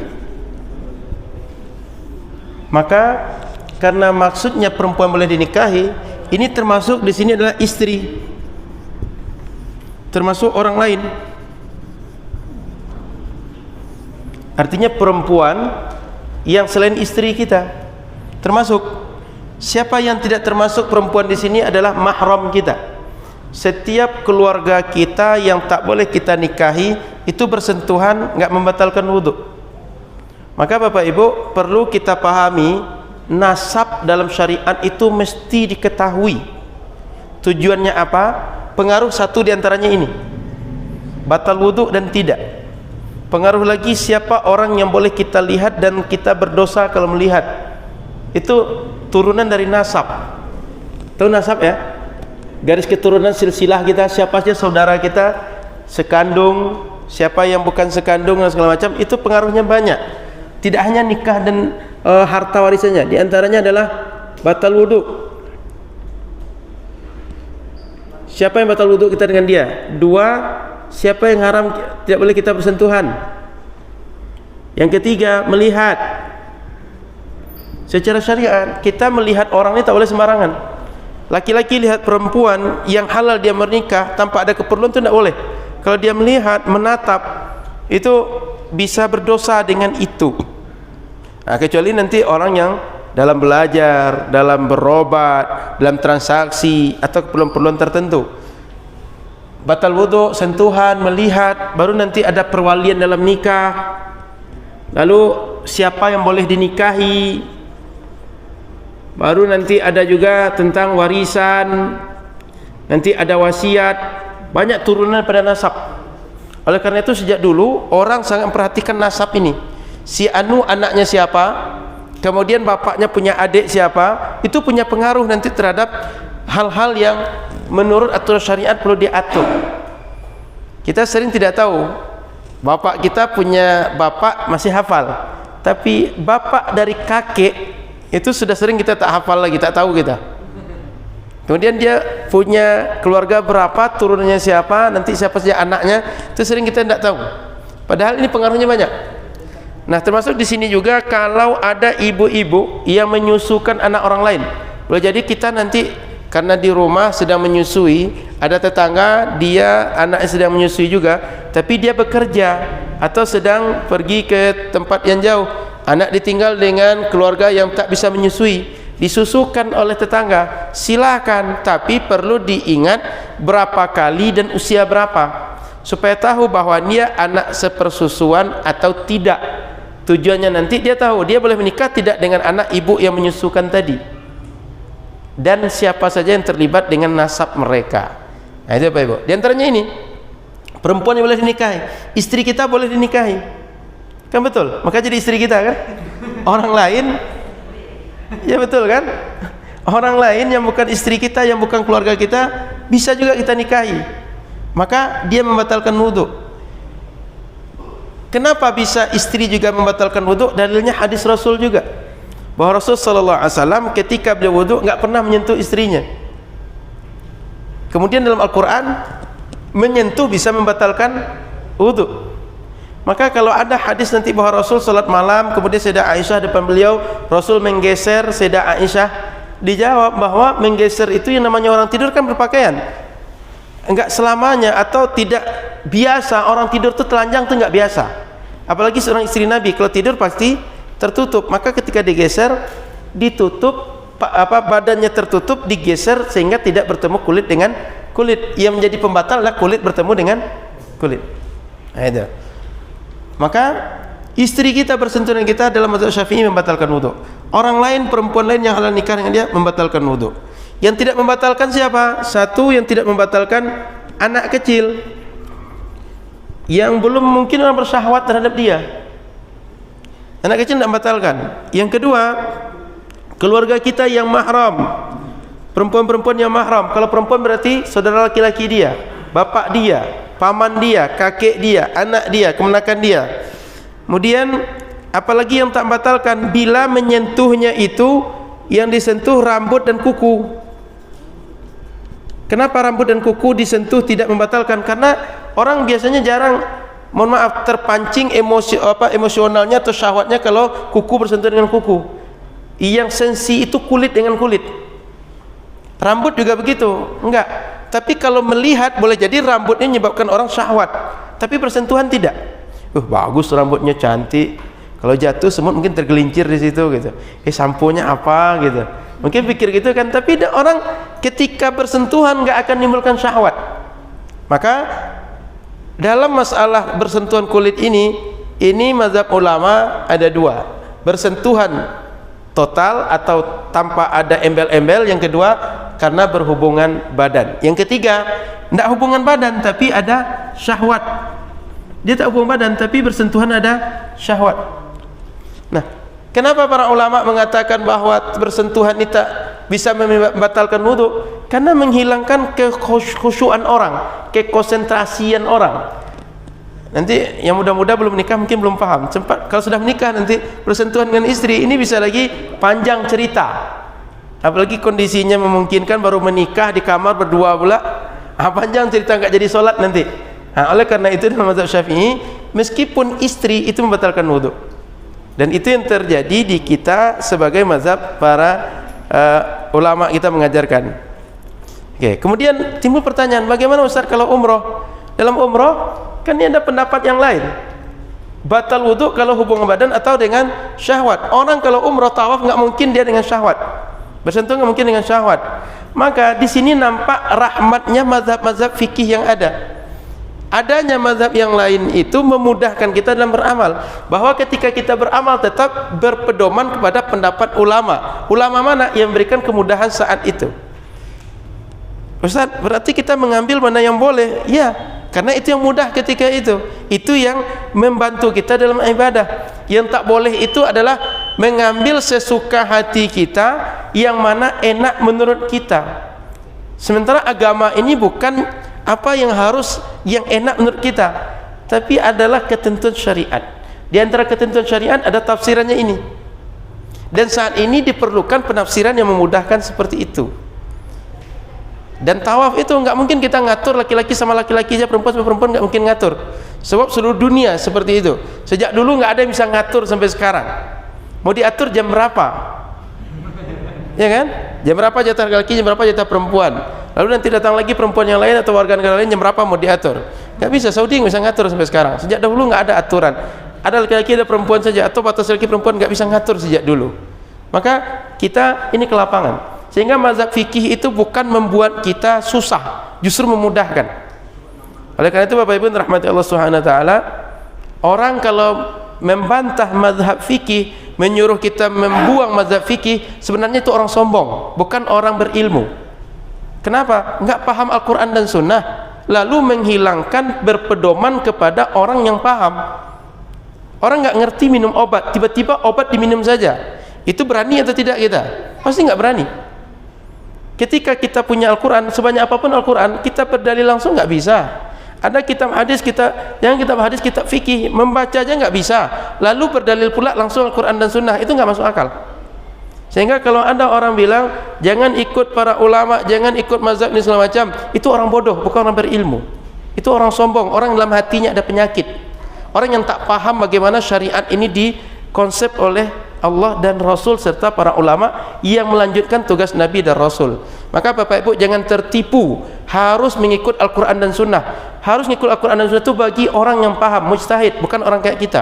Maka karena maksudnya perempuan boleh dinikahi, ini termasuk di sini adalah istri, termasuk orang lain. Artinya perempuan yang selain istri kita termasuk. Siapa yang tidak termasuk perempuan di sini adalah mahram kita. Setiap keluarga kita yang tak boleh kita nikahi itu bersentuhan nggak membatalkan wudhu. Maka Bapak Ibu perlu kita pahami, nasab dalam syariat itu mesti diketahui. Tujuannya apa? Pengaruh satu diantaranya ini, batal wudhu dan tidak. Pengaruh lagi siapa orang yang boleh kita lihat dan kita berdosa kalau melihat. Itu turunan dari nasab. Tahu nasab ya? Garis keturunan silsilah kita, siapa saja saudara kita, sekandung, siapa yang bukan sekandung dan segala macam, itu pengaruhnya banyak. Tidak hanya nikah dan harta warisannya, di antaranya adalah batal wudhu. Siapa yang batal wudhu kita dengan dia? Dua, siapa yang haram tidak boleh kita bersentuhan. Yang ketiga, melihat. Secara syariat kita melihat orang ini tak boleh sembarangan. Laki-laki lihat perempuan yang halal dia menikah tanpa ada keperluan itu tidak boleh. Kalau dia melihat, menatap, itu bisa berdosa dengan itu. Nah, kecuali nanti orang yang dalam belajar, dalam berobat, dalam transaksi atau keperluan-keperluan tertentu. batal wudu, sentuhan, melihat, baru nanti ada perwalian dalam nikah. Lalu siapa yang boleh dinikahi? Baru nanti ada juga tentang warisan. Nanti ada wasiat, banyak turunan pada nasab. Oleh karena itu sejak dulu orang sangat memperhatikan nasab ini. Si anu anaknya siapa? Kemudian bapaknya punya adik siapa? Itu punya pengaruh nanti terhadap hal-hal yang menurut aturan syariat perlu diatur. Kita sering tidak tahu. Bapak kita punya bapak masih hafal, tapi bapak dari kakek itu sudah sering kita tak hafal lagi, tak tahu kita. Kemudian dia punya keluarga berapa, turunannya siapa, nanti siapa saja anaknya, itu sering kita tidak tahu. Padahal ini pengaruhnya banyak. Nah, termasuk di sini juga kalau ada ibu-ibu yang menyusukan anak orang lain. Boleh jadi kita nanti karena di rumah sedang menyusui, ada tetangga dia anaknya sedang menyusui juga, tapi dia bekerja atau sedang pergi ke tempat yang jauh, anak ditinggal dengan keluarga yang tak bisa menyusui, disusukan oleh tetangga, silakan, tapi perlu diingat berapa kali dan usia berapa, supaya tahu bahwa dia anak sepersusuan atau tidak. Tujuannya nanti dia tahu dia boleh menikah tidak dengan anak ibu yang menyusukan tadi, dan siapa saja yang terlibat dengan nasab mereka. Nah, itu Bapak Ibu. Di antaranya ini, perempuan yang boleh dinikahi, istri kita boleh dinikahi, kan betul? Maka jadi istri kita kan? Orang lain, ya betul kan? Orang lain yang bukan istri kita, yang bukan keluarga kita, bisa juga kita nikahi. Maka dia membatalkan wudu. Kenapa bisa istri juga membatalkan wudu? Dalilnya hadis Rasul juga, bahwa Rasul sallallahu alaihi wasallam ketika beliau wudu enggak pernah menyentuh istrinya. Kemudian dalam Al-Qur'an menyentuh bisa membatalkan wudu. Maka kalau ada hadis nanti bahwa Rasul salat malam, kemudian Sayyidah Aisyah depan beliau, Rasul menggeser Sayyidah Aisyah, dijawab bahwa menggeser itu yang namanya orang tidur kan berpakaian. Enggak selamanya atau tidak biasa orang tidur itu telanjang itu enggak biasa. Apalagi seorang istri Nabi kalau tidur pasti tertutup, maka ketika digeser ditutup, badannya tertutup, digeser sehingga tidak bertemu kulit dengan kulit. Yang menjadi pembatal adalah kulit bertemu dengan kulit. Nah, itu. Maka istri kita bersentuhan dengan kita dalam mazhab Syafi'i membatalkan wudu. Orang lain, perempuan lain yang halal nikah dengan dia membatalkan wudu. Yang tidak membatalkan siapa? Satu, yang tidak membatalkan anak kecil yang belum mungkin orang bersyahwat terhadap dia. Anak kecil tidak membatalkan. Yang kedua, keluarga kita yang mahram, perempuan-perempuan yang mahram. Kalau perempuan berarti saudara laki-laki dia, bapak dia, paman dia, kakek dia, anak dia, kemenakan dia. Kemudian apalagi yang tak membatalkan, bila menyentuhnya itu yang disentuh rambut dan kuku. Kenapa rambut dan kuku disentuh tidak membatalkan? Karena orang biasanya jarang, mohon maaf, terpancing emosionalnya atau syahwatnya kalau kuku bersentuhan dengan kuku. Yang sensi itu kulit dengan kulit. Rambut juga begitu, enggak. Tapi kalau melihat boleh jadi rambutnya menyebabkan orang syahwat, tapi bersentuhan tidak. Bagus rambutnya, cantik. Kalau jatuh semut mungkin tergelincir di situ gitu. Samponya apa gitu. Mungkin pikir gitu kan, tapi orang ketika bersentuhan enggak akan menimbulkan syahwat. Maka dalam masalah bersentuhan kulit ini mazhab ulama ada dua. Bersentuhan total atau tanpa ada embel-embel. Yang kedua karena berhubungan badan. Yang ketiga tidak hubungan badan tapi ada syahwat. Dia tak hubungan badan tapi bersentuhan ada syahwat. Nah, kenapa para ulama mengatakan bahwa bersentuhan ini tak bisa membatalkan wudu? Karena menghilangkan kekhusyuan orang, kekonsentrasian orang. Nanti yang muda-muda belum menikah mungkin belum paham. Kalau sudah menikah nanti bersentuhan dengan istri ini bisa lagi panjang cerita. Apalagi kondisinya memungkinkan baru menikah di kamar berdua pula, panjang cerita enggak jadi sholat nanti. Oleh karena itu dalam mazhab Syafi'i meskipun istri itu membatalkan wudu. Dan itu yang terjadi di kita sebagai mazhab para ulama kita mengajarkan. Oke, kemudian timbul pertanyaan, bagaimana Ustaz kalau umroh? Dalam umroh kan ini ada pendapat yang lain. Batal wudu kalau hubungan badan atau dengan syahwat. Orang kalau umroh tawaf nggak mungkin dia dengan syahwat. Bersentuh nggak mungkin dengan syahwat. Maka di sini nampak rahmatnya mazhab-mazhab fikih yang ada. Adanya mazhab yang lain itu memudahkan kita dalam beramal, bahwa ketika kita beramal tetap berpedoman kepada pendapat ulama. Ulama mana yang memberikan kemudahan saat itu? Ustaz, berarti kita mengambil mana yang boleh? Ya, karena itu yang mudah ketika itu. Itu yang membantu kita dalam ibadah. Yang tak boleh itu adalah mengambil sesuka hati kita, yang mana enak menurut kita. Sementara agama ini bukan apa yang harus yang enak menurut kita, tapi adalah ketentuan syariat. Di antara ketentuan syariat ada tafsirannya ini. Dan saat ini diperlukan penafsiran yang memudahkan seperti itu. Dan tawaf itu nggak mungkin kita ngatur laki-laki sama laki-laki aja, perempuan sama perempuan nggak mungkin ngatur. Sebab seluruh dunia seperti itu. Sejak dulu nggak ada yang bisa ngatur sampai sekarang. Mau diatur jam berapa? Ya kan? Jam berapa jatah laki-laki, jam berapa jatah perempuan. Lalu nanti datang lagi perempuan yang lain atau warga negara lain, jam berapa mau diatur. Nggak bisa, Saudi nggak bisa ngatur sampai sekarang. Sejak dahulu nggak ada aturan. Ada laki-laki, ada perempuan saja, atau batas laki perempuan nggak bisa ngatur sejak dulu. Maka kita ini ke lapangan. Sehingga mazhab fikih itu bukan membuat kita susah, justru memudahkan. Oleh karena itu Bapak Ibu rahmati Allah Subhanahu wa taala, orang kalau membantah mazhab fikih, menyuruh kita membuang mazhab fikih, sebenarnya itu orang sombong, bukan orang berilmu. Kenapa? Enggak paham Al-Quran dan Sunnah, lalu menghilangkan berpedoman kepada orang yang paham. Orang nggak ngerti minum obat, tiba-tiba obat diminum saja. Itu berani atau tidak kita? Pasti nggak berani. Ketika kita punya Al-Quran, sebanyak apapun Al-Quran, kita berdalil langsung nggak bisa. Ada kitab hadis, kitab hadis, kitab fikih, membaca aja nggak bisa. Lalu berdalil pula langsung Al-Quran dan Sunnah, itu nggak masuk akal. Sehingga kalau ada orang bilang jangan ikut para ulama, jangan ikut mazhab ini segala macam, itu orang bodoh, bukan orang berilmu. Itu orang sombong, orang dalam hatinya ada penyakit. Orang yang tak paham bagaimana syariat ini dikonsep oleh Allah dan Rasul serta para ulama yang melanjutkan tugas Nabi dan Rasul. Maka Bapak Ibu jangan tertipu, harus mengikut Al-Quran dan Sunnah. Harus mengikut Al-Quran dan Sunnah itu bagi orang yang paham, mujtahid, bukan orang kayak kita.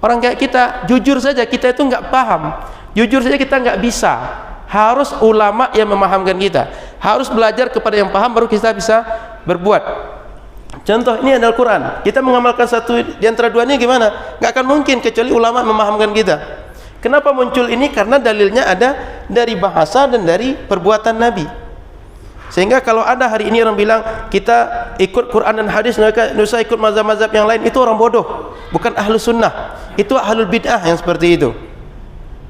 Orang kayak kita, jujur saja kita itu nggak paham, jujur saja kita nggak bisa. Harus ulama yang memahamkan kita, harus belajar kepada yang paham, baru kita bisa berbuat. Contoh ini adalah Al-Quran, kita mengamalkan satu di antara duanya gimana? Nggak akan mungkin kecuali ulama memahamkan kita. Kenapa muncul ini? Karena dalilnya ada dari bahasa dan dari perbuatan Nabi. Sehingga kalau ada hari ini orang bilang kita ikut Quran dan hadis, mereka usah ikut mazhab-mazhab yang lain, itu orang bodoh, bukan ahlu sunnah, itu ahlul bid'ah yang seperti itu.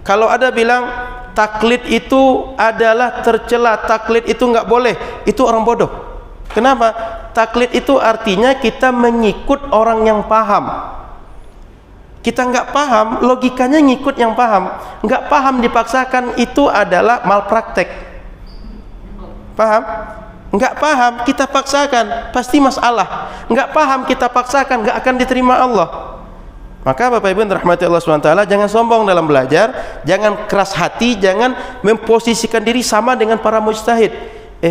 Kalau ada bilang taklid itu adalah tercela, taklid itu nggak boleh, itu orang bodoh. Kenapa? Taklid itu artinya kita mengikut orang yang paham. Kita nggak paham, logikanya ngikut yang paham. Nggak paham dipaksakan, itu adalah malpraktek. Paham? Nggak paham kita paksakan, pasti masalah. Nggak paham kita paksakan, nggak akan diterima Allah. Maka Bapak Ibu rahmati Allah SWT, jangan sombong dalam belajar, jangan keras hati, jangan memposisikan diri sama dengan para mujtahid.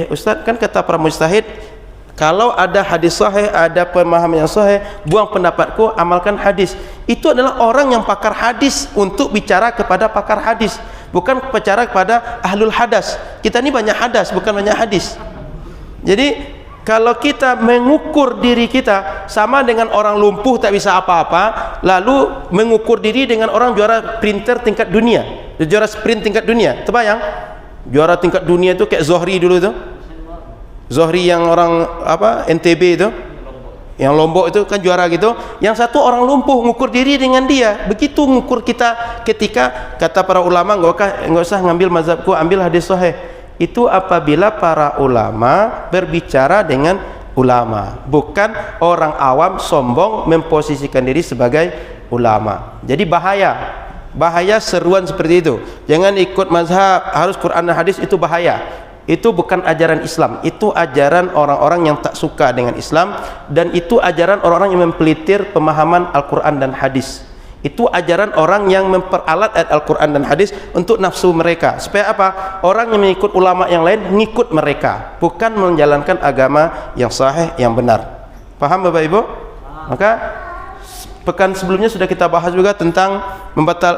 Ustaz, kan kata para mujtahid, kalau ada hadis sahih, ada pemahaman yang sahih, buang pendapatku, amalkan hadis. Itu adalah orang yang pakar hadis untuk bicara kepada pakar hadis, bukan bicara kepada ahlul hadas. Kita ini banyak hadas, bukan banyak hadis. Jadi kalau kita mengukur diri kita sama dengan orang lumpuh tak bisa apa-apa, lalu mengukur diri dengan orang juara sprinter tingkat dunia, juara sprint tingkat dunia, terbayang? Juara tingkat dunia itu kayak Zohri dulu itu, Zohri yang orang apa NTB itu, yang Lombok itu kan juara gitu. Yang satu orang lumpuh, ngukur diri dengan dia. Begitu ngukur kita ketika kata para ulama nggak usah ngambil mazhabku, ambil hadis sahih. Itu apabila para ulama berbicara dengan ulama, bukan orang awam sombong memposisikan diri sebagai ulama. Jadi bahaya seruan seperti itu. Jangan ikut mazhab, harus Quran dan hadis, itu bahaya. Itu bukan ajaran Islam, itu ajaran orang-orang yang tak suka dengan Islam, dan itu ajaran orang-orang yang mempelitir pemahaman Al-Quran dan hadis. Itu ajaran orang yang memperalat ayat Al-Quran dan hadis untuk nafsu mereka. Supaya apa? Orang yang mengikut ulama yang lain mengikut mereka, bukan menjalankan agama yang sahih, yang benar. Paham Bapak Ibu? Maka pekan sebelumnya sudah kita bahas juga tentang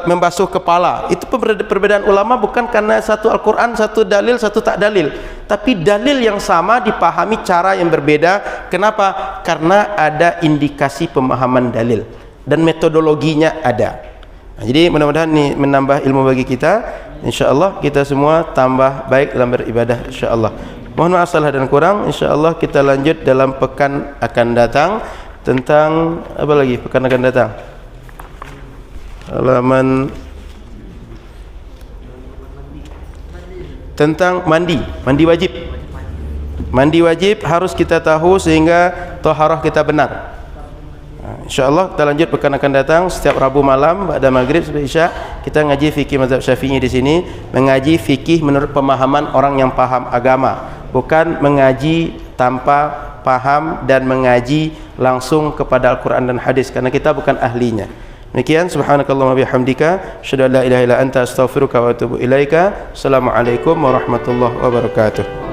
membasuh kepala. Itu perbedaan ulama bukan karena satu Al-Quran, satu dalil, satu tak dalil, tapi dalil yang sama dipahami cara yang berbeda. Kenapa? Karena ada indikasi pemahaman dalil dan metodologinya ada. Nah, jadi mudah-mudahan ini menambah ilmu bagi kita. InsyaAllah kita semua tambah baik dalam beribadah, insyaAllah. Mohon maaf salah dan kurang. InsyaAllah kita lanjut dalam pekan akan datang. Tentang apa lagi pekan akan datang? Halaman tentang mandi wajib. Mandi wajib harus kita tahu sehingga taharah kita benar. InsyaAllah kita lanjut pekan akan datang setiap Rabu malam pada maghrib sampai Isya kita ngaji fikih mazhab Syafi'i di sini, mengaji fikih menurut pemahaman orang yang paham agama, bukan mengaji tanpa paham dan mengaji langsung kepada Al-Quran dan hadis karena kita bukan ahlinya. Demikian, subhanakallahumma bihamdika asyhadu an la ilaha illa anta astaghfiruka wa atubu ilaika. Assalamualaikum warahmatullahi wabarakatuh.